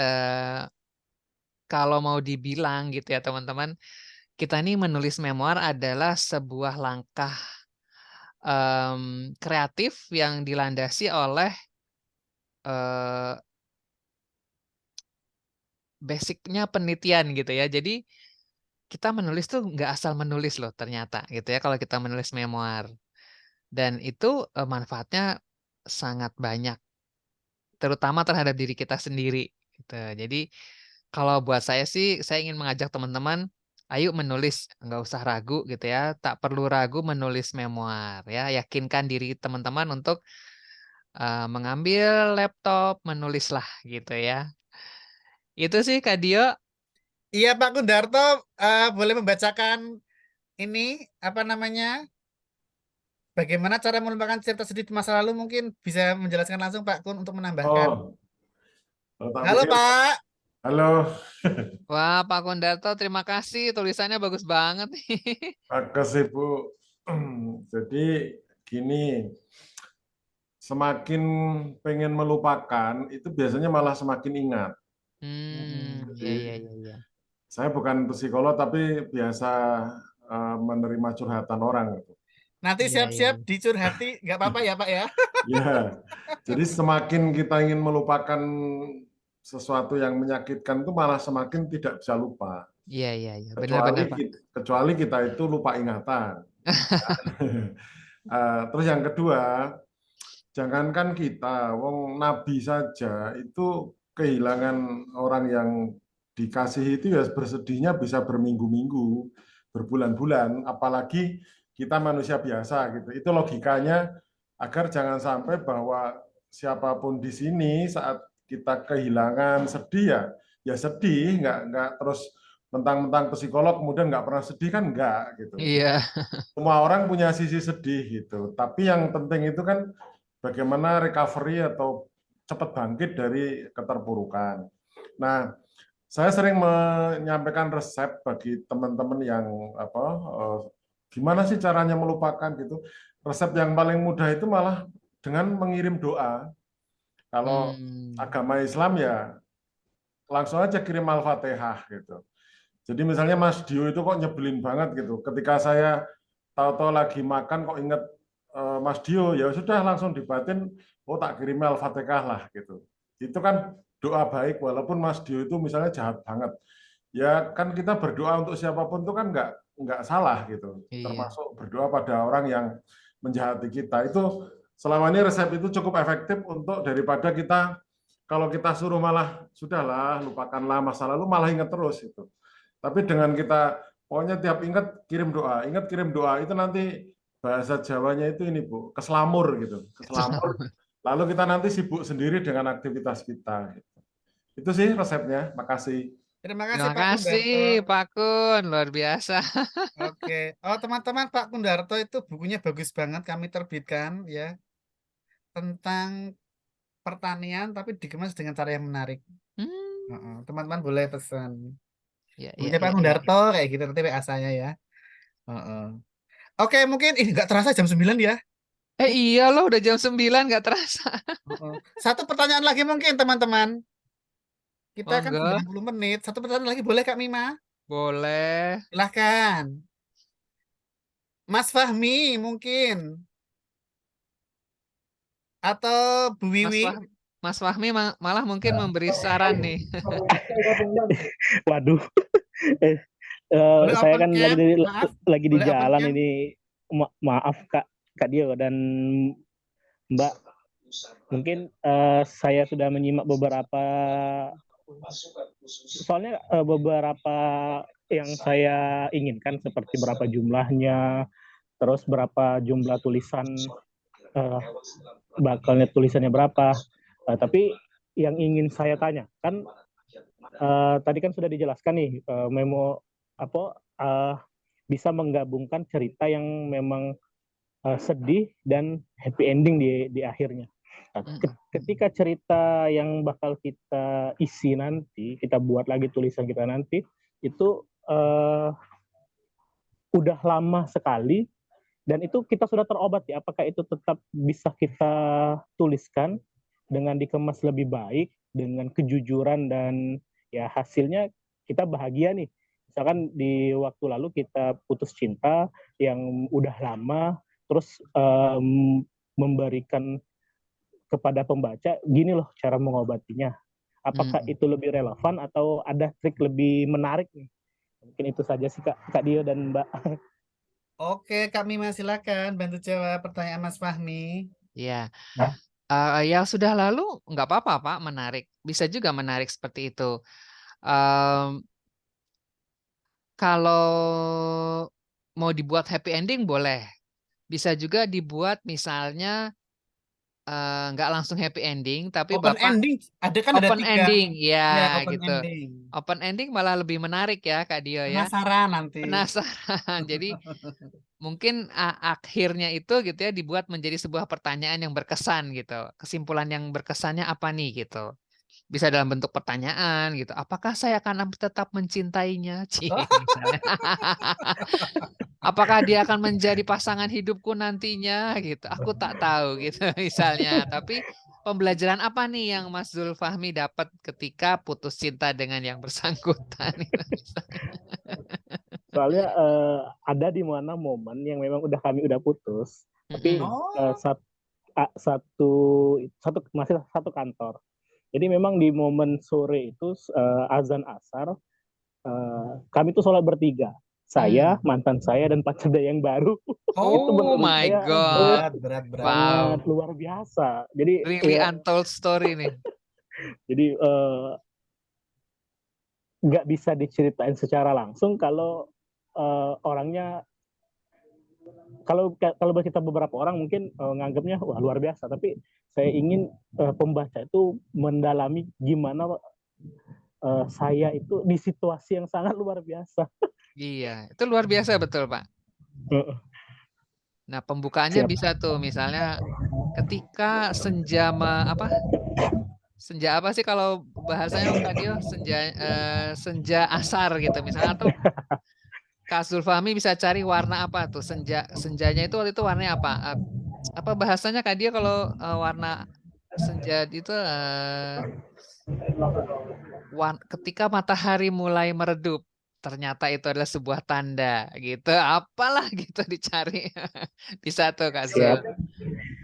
kalau mau dibilang gitu ya teman-teman, kita nih menulis memoir adalah sebuah langkah kreatif yang dilandasi oleh basicnya penelitian gitu ya. Jadi kita menulis tuh nggak asal menulis loh ternyata gitu ya kalau kita menulis memoir. Dan itu manfaatnya sangat banyak, terutama terhadap diri kita sendiri gitu. Jadi kalau buat saya sih, saya ingin mengajak teman-teman, ayo menulis, nggak usah ragu gitu ya, tak perlu ragu menulis memoir ya. Yakinkan diri teman-teman untuk mengambil laptop, menulislah gitu ya. Itu sih Kak Dio. Iya Pak Kundarto, boleh membacakan ini apa namanya? Bagaimana cara melupakan cerita sedih di masa lalu? Mungkin bisa menjelaskan langsung Pak Kun untuk menambahkan. Halo Pak. Halo. Wah Pak Kundarto, terima kasih, tulisannya bagus banget. Makasih Bu. Jadi gini, semakin pengen melupakan itu biasanya malah semakin ingat. Iya. Saya bukan psikolog tapi biasa menerima curhatan orang. Nanti siap-siap dicurhati, nggak apa-apa ya Pak ya? Ya, jadi semakin kita ingin melupakan sesuatu yang menyakitkan itu malah semakin tidak bisa lupa. Iya. Benar-benar Pak. Kecuali kita itu lupa ingatan. Terus yang kedua, jangankan kita, wong Nabi saja itu kehilangan orang yang dikasihi itu ya bersedihnya bisa berminggu-minggu, berbulan-bulan, apalagi kita manusia biasa gitu. Itu logikanya agar jangan sampai bahwa siapapun di sini saat kita kehilangan sedih ya sedih, nggak terus mentang-mentang psikolog kemudian nggak pernah sedih kan enggak gitu. Iya. Semua orang punya sisi sedih gitu. Tapi yang penting itu kan bagaimana recovery atau cepat bangkit dari keterpurukan. Nah, saya sering menyampaikan resep bagi teman-teman yang gimana sih caranya melupakan gitu. Resep yang paling mudah itu malah dengan mengirim doa. Kalau agama Islam ya langsung aja kirim Al-Fatihah gitu. Jadi misalnya Mas Dio itu kok nyebelin banget gitu. Ketika saya tahu-tahu lagi makan kok inget Mas Dio, ya sudah langsung dibatin, oh tak kirim Al-Fatihah lah gitu. Itu kan doa baik walaupun Mas Dio itu misalnya jahat banget. Ya kan kita berdoa untuk siapapun itu kan nggak salah gitu. Iya. Termasuk berdoa pada orang yang menjahati kita. Itu selama ini resep itu cukup efektif untuk daripada kita kalau kita suruh malah sudahlah lupakanlah masa lalu malah ingat terus itu. Tapi dengan kita pokoknya tiap ingat kirim doa itu nanti bahasa Jawanya itu ini Bu, keslamur gitu, keslamur. Lalu kita nanti sibuk sendiri dengan aktivitas kita. Gitu. Itu sih resepnya. Makasih. Terima kasih Terima Pak kasih Kundarto. Pak Kun, luar biasa. Oke. Oh teman-teman, Pak Kundarto itu bukunya bagus banget kami terbitkan ya, tentang pertanian tapi dikemas dengan cara yang menarik. Teman-teman boleh pesan. Ya, Punya Pak Kundarto kayak gitu nanti WA saya ya. Oke, mungkin ini nggak terasa jam 9 ya. Iya loh, udah jam 9 nggak terasa. Satu pertanyaan lagi mungkin teman-teman. Kita kan Monggo. 90 menit. Satu pertanyaan lagi boleh Kak Mima? Boleh. Silahkan. Mas Fahmi mungkin. Atau Bu Wiwi. Mas Fahmi malah mungkin memberi saran nih. Waduh. Saya kan lagi di jalan ini. Maaf Kak Dio dan Mbak. Mungkin saya sudah menyimak beberapa, soalnya beberapa yang saya inginkan seperti berapa jumlahnya, terus berapa jumlah tulisan, bakalnya tulisannya berapa. Tapi yang ingin saya tanya kan tadi kan sudah dijelaskan nih memo bisa menggabungkan cerita yang memang sedih dan happy ending di akhirnya. Ketika cerita yang bakal kita isi nanti, kita buat lagi tulisan kita nanti, itu udah lama sekali dan itu kita sudah terobati. Apakah itu tetap bisa kita tuliskan dengan dikemas lebih baik, dengan kejujuran dan ya hasilnya kita bahagia nih. Misalkan di waktu lalu kita putus cinta yang udah lama, terus memberikan kepada pembaca, gini loh cara mengobatinya. Apakah itu lebih relevan atau ada trik lebih menarik nih? Mungkin itu saja sih Kak Dio dan Mbak. Oke, Kak Mima silakan bantu jawab pertanyaan Mas Fahmi. Ya, yang sudah lalu nggak apa-apa Pak, menarik. Bisa juga menarik seperti itu. Kalau mau dibuat happy ending boleh. Bisa juga dibuat misalnya nggak langsung happy ending, tapi open Bapak ending ada kan ada open 3. ending, ya open gitu. ending. Open ending malah lebih menarik ya Kak Dio ya. Penasaran nanti. Penasaran. Jadi mungkin akhirnya itu gitu ya dibuat menjadi sebuah pertanyaan yang berkesan gitu. Kesimpulan yang berkesannya apa nih gitu. Bisa dalam bentuk pertanyaan gitu. Apakah saya akan tetap mencintainya? Misalnya. Apakah dia akan menjadi pasangan hidupku nantinya gitu. Aku tak tahu gitu misalnya. Tapi pembelajaran apa nih yang Mas Zulfahmi dapat ketika putus cinta dengan yang bersangkutan? Soalnya ada di mana momen yang memang kami udah putus, tapi masih satu kantor. Jadi memang di momen sore itu azan asar, kami tuh sholat bertiga. Saya, mantan saya, dan pacar yang baru. Oh my God. Berat. Wow. Luar biasa. Jadi really untold story nih. Jadi nggak bisa diceritain secara langsung kalau orangnya, kalau kita beberapa orang mungkin nganggapnya wah luar biasa, tapi saya ingin pembaca itu mendalami gimana saya itu di situasi yang sangat luar biasa. Iya, itu luar biasa betul, Pak. Nah, pembukaannya Siap. bisa tuh misalnya ketika senja senja apa sih kalau bahasanya Kak Dio? Senja asar gitu misalnya, atau Kak Zulfahmi bisa cari warna apa tuh senjanya itu waktu itu warnanya apa? Apa bahasanya Kak Dio kalau warna senja itu ketika matahari mulai meredup, ternyata itu adalah sebuah tanda gitu. Apalah gitu dicari. Bisa tuh Kak Zul. Siap.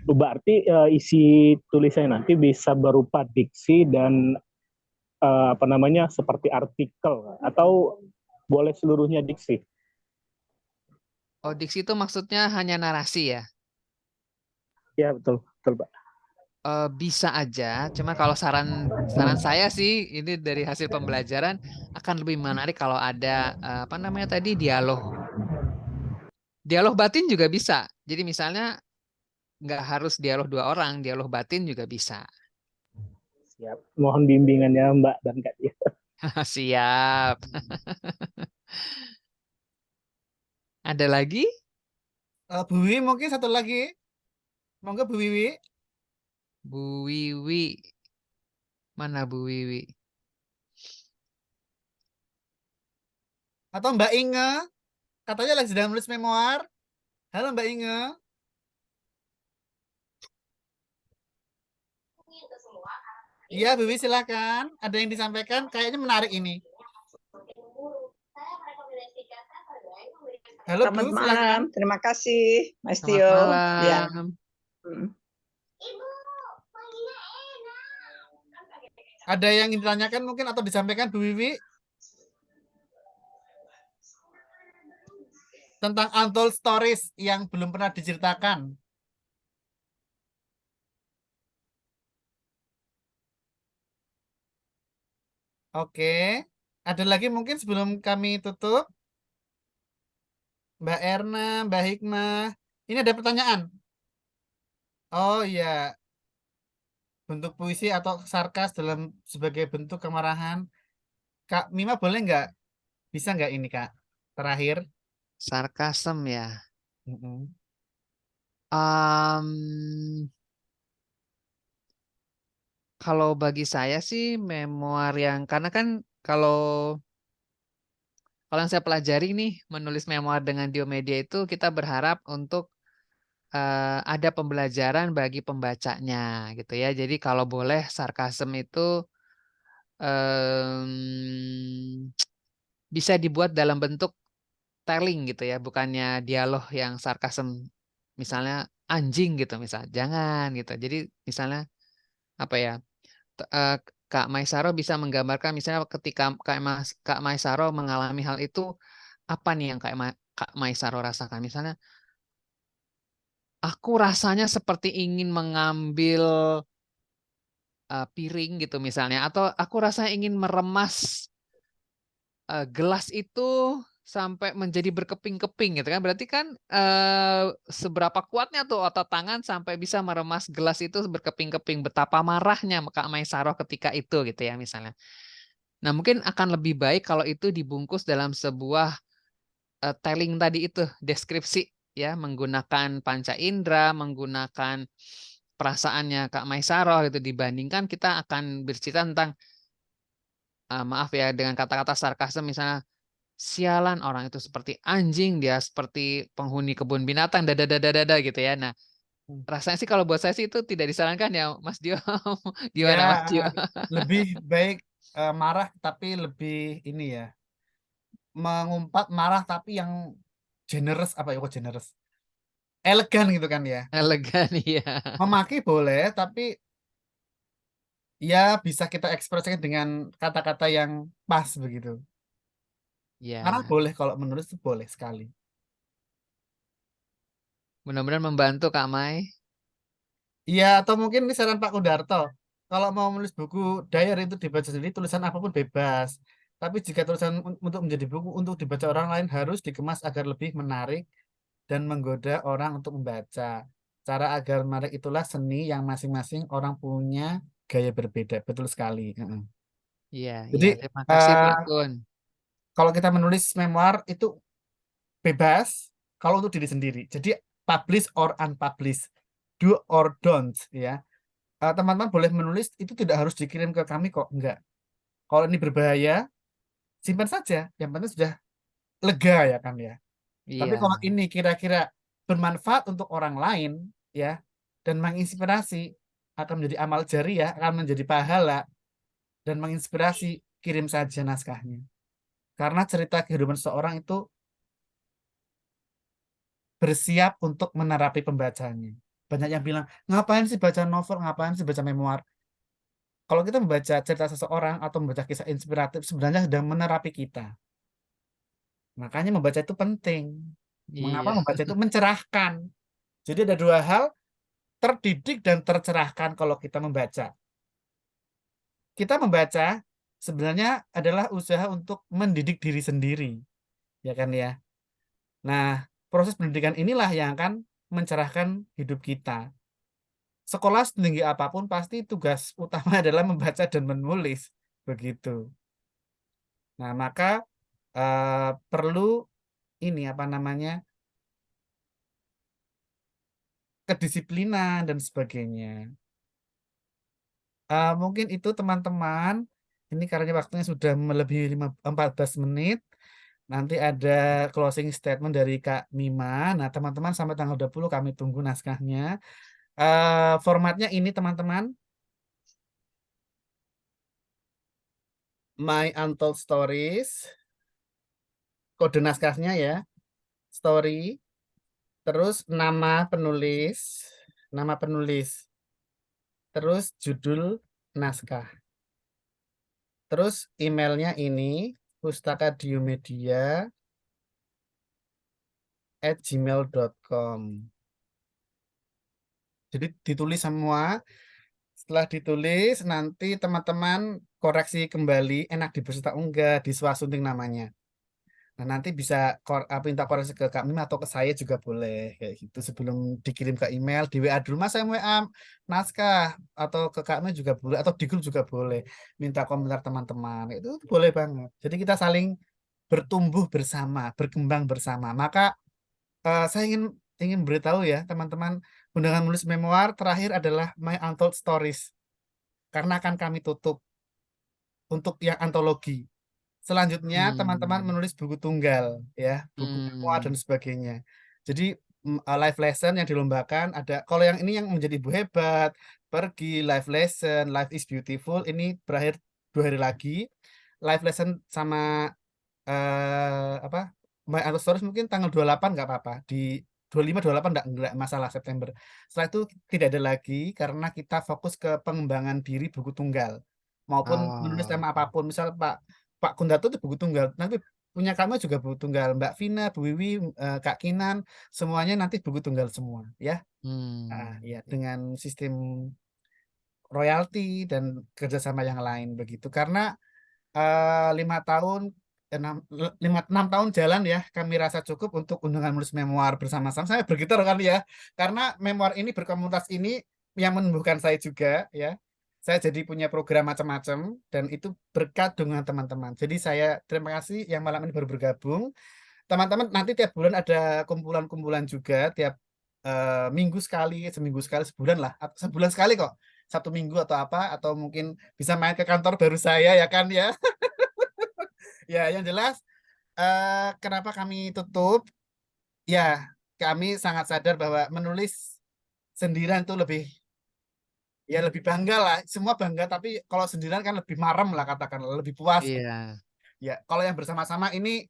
Berarti isi tulisannya nanti bisa berupa diksi dan seperti artikel, atau boleh seluruhnya diksi? Oh, diksi itu maksudnya hanya narasi ya? Ya, betul, Pak. Bisa aja, cuma kalau saran saya sih ini dari hasil pembelajaran akan lebih menarik kalau ada tadi dialog batin juga bisa. Jadi misalnya nggak harus dialog 2 orang, dialog batin juga bisa. Siap. Mohon bimbingannya Mbak dan Kak Dio. Siap. Ada lagi? Bu Wiwi mungkin satu lagi. Monggo Bu Wiwi. Bu Wiwi. Mana Bu Wiwi? Atau Mbak Inge. Katanya lagi sedang menulis memoir. Halo Mbak Inge. Iya, Bu Wiwi silakan. Ada yang disampaikan? Kayaknya menarik ini. Halo Selamat Bu, malam. silakan. Terima kasih, Mas Selamat Tio. malam. Ya. Ada yang ditanyakan mungkin atau disampaikan Bu Wiwi? Tentang untold stories yang belum pernah diceritakan. Oke. Ada lagi mungkin sebelum kami tutup? Mbak Erna, Mbak Hikmah. Ini ada pertanyaan. Oh iya. Bentuk puisi atau sarkas dalam sebagai bentuk kemarahan. Kak Mima boleh nggak? Bisa nggak ini Kak? Terakhir. Sarkasem ya. Mm-mm. Kalau bagi saya sih memoir karena kan kalau yang saya pelajari nih menulis memoir dengan Diomedia itu kita berharap untuk ada pembelajaran bagi pembacanya gitu ya. Jadi kalau boleh sarkasem itu bisa dibuat dalam bentuk telling gitu ya, bukannya dialog yang sarkasem. Misalnya anjing gitu misal, jangan gitu. Jadi misalnya apa ya? Kak Maisaro bisa menggambarkan misalnya ketika Kak Maisaro mengalami hal itu, apa nih yang Kak Maisaro rasakan? Misalnya, aku rasanya seperti ingin mengambil piring gitu misalnya, atau aku rasanya ingin meremas gelas itu sampai menjadi berkeping-keping gitu kan. Berarti kan seberapa kuatnya tuh otot tangan sampai bisa meremas gelas itu berkeping-keping. Betapa marahnya Kak Maisaro ketika itu gitu ya misalnya. Nah, mungkin akan lebih baik kalau itu dibungkus dalam sebuah telling tadi itu, deskripsi ya, menggunakan panca indera, menggunakan perasaannya Kak Maisaro gitu, dibandingkan kita akan bercerita tentang maaf ya dengan kata-kata sarkasem misalnya, sialan orang itu seperti anjing, dia seperti penghuni kebun binatang, dada gitu ya. Nah, rasanya sih kalau buat saya sih itu tidak disarankan ya, Mas Dio. Gimana Ya, Mas Dio? lebih baik marah tapi lebih ini ya. Mengumpat marah tapi yang generous apa ya kok generous? Elegan gitu kan ya. Elegan ya. Memaki boleh tapi ya bisa kita ekspresikan dengan kata-kata yang pas begitu. Marah Ya, boleh kalau menulis itu boleh sekali. mudah-mudahan membantu Kak Mai. Iya, atau mungkin ini saran Pak Kudarto. Kalau mau menulis buku diary itu dibaca sendiri, tulisan apapun bebas. Tapi jika tulisan untuk menjadi buku untuk dibaca orang lain harus dikemas agar lebih menarik dan menggoda orang untuk membaca. Cara agar menarik itulah seni yang masing-masing orang punya gaya berbeda. Betul sekali. Iya, Jadi terima kasih Pak eh, Kun. kalau kita menulis memoir itu bebas kalau untuk diri sendiri. Jadi publish or unpublish, do or don't ya. Teman-teman boleh menulis itu tidak harus dikirim ke kami kok, enggak. Kalau ini berbahaya, simpan saja. Yang penting sudah lega ya kan ya. Tapi kalau Iya. ini kira-kira bermanfaat untuk orang lain ya dan menginspirasi, akan menjadi amal jariah, akan menjadi pahala dan menginspirasi, kirim saja naskahnya. Karena cerita kehidupan seseorang itu bersiap untuk menerapi pembacanya. Banyak yang bilang, ngapain sih baca novel, ngapain sih baca memoir? Kalau kita membaca cerita seseorang atau membaca kisah inspiratif, sebenarnya sedang menerapi kita. Makanya membaca itu penting. Mengapa Iya. membaca itu mencerahkan? Jadi ada dua hal, terdidik dan tercerahkan kalau kita membaca. Kita membaca sebenarnya adalah usaha untuk mendidik diri sendiri. Ya kan ya? Nah, proses pendidikan inilah yang akan mencerahkan hidup kita. Sekolah setinggi apapun pasti tugas utama adalah membaca dan menulis. Begitu. Nah, maka perlu ini apa namanya? Kedisiplinan dan sebagainya. Mungkin itu teman-teman. Ini karena waktunya sudah melebihi 14 menit. Nanti ada closing statement dari Kak Mima. Nah, teman-teman sampai tanggal 20 kami tunggu naskahnya. Formatnya ini teman-teman. My Untold Stories. Kode naskahnya ya. Story. Terus nama penulis. Terus judul naskah. Terus emailnya ini pustakadiomedia@gmail.com. Jadi ditulis semua. Setelah ditulis nanti teman-teman koreksi kembali enak dibaca atau enggak di Swasunting namanya. Nah, nanti bisa minta koreksi ke Kak Mim atau ke saya juga boleh kayak gitu sebelum dikirim ke email di WA dulu Mas saya WA naskah atau ke Kak Mim juga boleh atau di grup juga boleh minta komentar teman-teman itu boleh banget. Jadi kita saling bertumbuh bersama, berkembang bersama. Maka saya ingin beritahu ya teman-teman undangan menulis memoir terakhir adalah My Untold Stories karena akan kami tutup untuk yang antologi. Selanjutnya teman-teman menulis buku tunggal ya, buku memoir dan sebagainya. Jadi life lesson yang dilombakan ada kalau yang ini yang menjadi ibu hebat, pergi, life lesson, life is beautiful ini berakhir 2 hari lagi. Life lesson sama apa? My Untold Stories mungkin tanggal 28 nggak apa-apa. Di 25 28 enggak masalah September. Setelah itu tidak ada lagi karena kita fokus ke pengembangan diri buku tunggal maupun menulis tema apapun. Misal Pak Kundato itu buku tunggal. Nanti punya kamu juga buku tunggal. Mbak Vina, Bu Wiwi, Kak Kinan, semuanya nanti buku tunggal semua, ya. Ya dengan sistem royalti dan kerjasama yang lain begitu. Karena 5 tahun, 6 tahun jalan ya, kami rasa cukup untuk undangan menulis memoir bersama-sama. Saya bergitar kan ya, karena memoir ini berkomunitas ini yang menumbuhkan saya juga ya. Saya jadi punya program macam-macam dan itu berkat dengan teman-teman. Jadi saya terima kasih yang malam ini baru bergabung. Teman-teman nanti tiap bulan ada kumpulan-kumpulan juga tiap minggu sekali, seminggu sekali, sebulan lah, atau sebulan sekali kok. 1 minggu atau apa, atau mungkin bisa main ke kantor baru saya ya kan ya. Ya, yang jelas kenapa kami tutup? Ya, kami sangat sadar bahwa menulis sendirian itu lebih bangga lah. Semua bangga, tapi kalau sendirian kan lebih marem lah katakan, lebih puas. Iya. Ya, kalau yang bersama-sama ini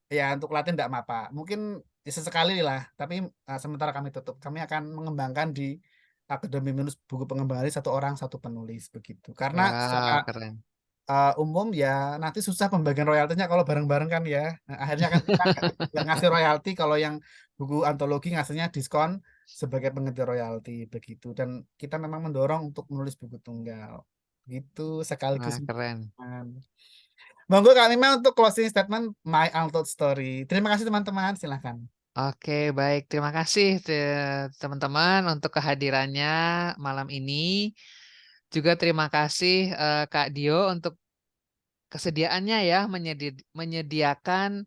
ya untuk latihan tidak apa-apa. Mungkin ya sesekali lah, tapi sementara kami tutup. Kami akan mengembangkan di Akademi Menulis Buku Pengembangan Diri, 1 orang 1 penulis begitu. Karena secara Wow, keren. umum ya nanti susah pembagian royaltinya kalau bareng-bareng kan ya. Nah, akhirnya kan kita nggak ngasih royalti kalau yang buku antologi ngasihnya diskon sebagai pengganti royalti begitu. Dan kita memang mendorong untuk menulis buku tunggal. Gitu sekaligus. Wah, keren. Monggo Kak Mima untuk closing statement My Untold Story. Terima kasih teman-teman, silahkan. Oke, baik. Terima kasih teman-teman untuk kehadirannya malam ini. Juga terima kasih Kak Dio untuk kesediaannya ya menyediakan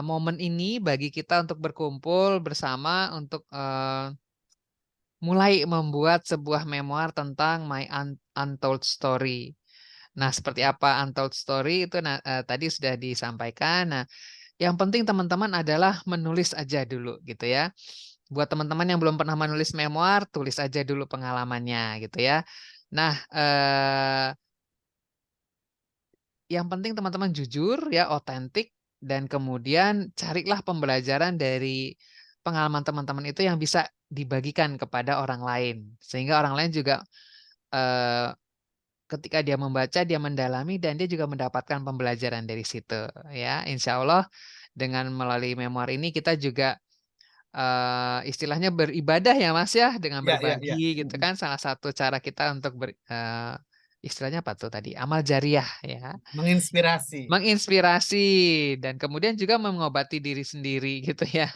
momen ini bagi kita untuk berkumpul bersama untuk mulai membuat sebuah memoir tentang My Untold Story. Nah, seperti apa Untold Story itu tadi sudah disampaikan. Nah, yang penting teman-teman adalah menulis aja dulu gitu ya. Buat teman-teman yang belum pernah menulis memoir, tulis aja dulu pengalamannya gitu ya. Nah, yang penting teman-teman jujur ya, otentik, dan kemudian carilah pembelajaran dari pengalaman teman-teman itu yang bisa dibagikan kepada orang lain. Sehingga orang lain juga ketika dia membaca, dia mendalami, dan dia juga mendapatkan pembelajaran dari situ. Ya, insya Allah dengan melalui memoir ini kita juga istilahnya beribadah ya Mas ya, dengan Ya, ya, ya. berbagi gitu kan, salah satu cara kita untuk istilahnya apa tuh tadi, amal jariah ya, Menginspirasi. menginspirasi dan kemudian juga mengobati diri sendiri gitu ya.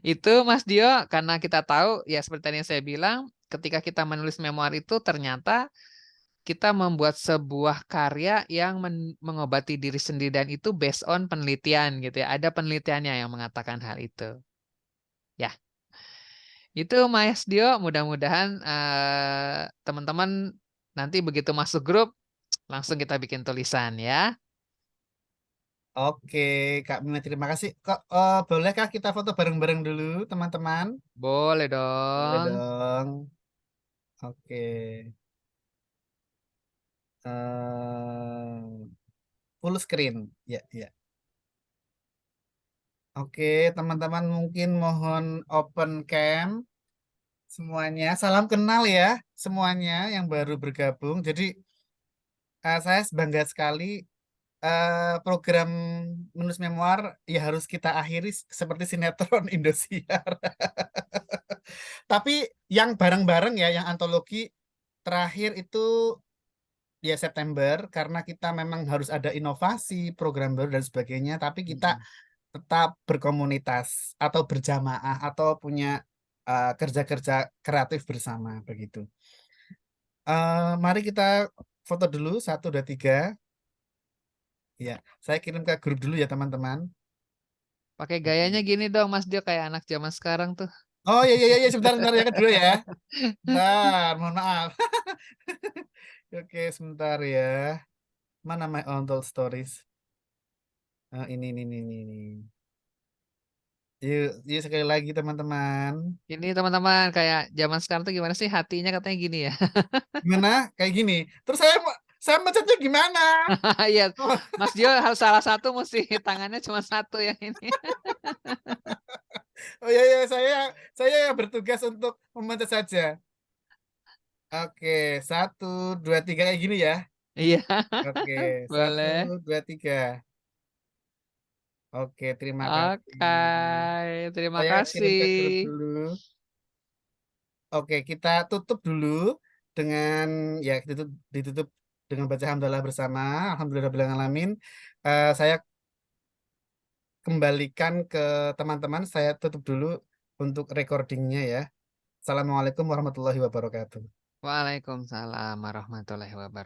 Itu Mas Dio, karena kita tahu ya seperti tadi yang saya bilang, ketika kita menulis memoir itu ternyata kita membuat sebuah karya yang mengobati diri sendiri, dan itu based on penelitian gitu ya. Ada penelitiannya yang mengatakan hal itu. Ya. Itu Mas Dio, mudah-mudahan teman-teman nanti begitu masuk grup langsung kita bikin tulisan ya. Oke, Kak Mimi, terima kasih. Kok bolehkah kita foto bareng-bareng dulu, teman-teman? Boleh Boleh dong. dong. Oke. Full screen. Ya, ya. Oke, teman-teman mungkin mohon open cam semuanya. Salam kenal ya semuanya yang baru bergabung. Jadi saya bangga sekali program menulis memoir ya harus kita akhiri seperti sinetron Indosiar. Tapi yang bareng-bareng ya, yang antologi terakhir itu ya September, karena kita memang harus ada inovasi, program baru dan sebagainya. Tapi kita tetap berkomunitas atau berjamaah atau punya kerja-kerja kreatif bersama begitu. Mari kita foto dulu 1, 2, 3. Ya, saya kirim ke grup dulu ya teman-teman. Pakai gayanya gini dong Mas Dio, kayak anak zaman sekarang tuh. Oh iya iya iya, sebentar sebentar yang kedua ya. Bentar, mohon maaf. Oke, sebentar ya. Mana My Untold Stories? Ini. Yuk sekali lagi teman-teman. Ini teman-teman kayak zaman sekarang tuh gimana sih hatinya, katanya gini ya. Gimana? Kayak gini. Terus saya mencetnya gimana? Iya, Mas Dio harus salah satu, mesti tangannya cuma satu yang ini. Oh iya iya, saya yang bertugas untuk memencet saja. Oke, 1, 2, 3 kayak gini ya. Iya, Oke, 1, boleh. 2, 3. Oke, terima kasih. Oke, terima Saya kirim ke grup kasih. dulu. Oke, kita tutup dulu dengan ya ditutup dengan baca hamdalah bersama. Alhamdulillahirrahmanirrahim. Saya kembalikan ke teman-teman. Saya tutup dulu untuk recordingnya ya. Assalamualaikum warahmatullahi wabarakatuh. Waalaikumsalam warahmatullahi wabarakatuh.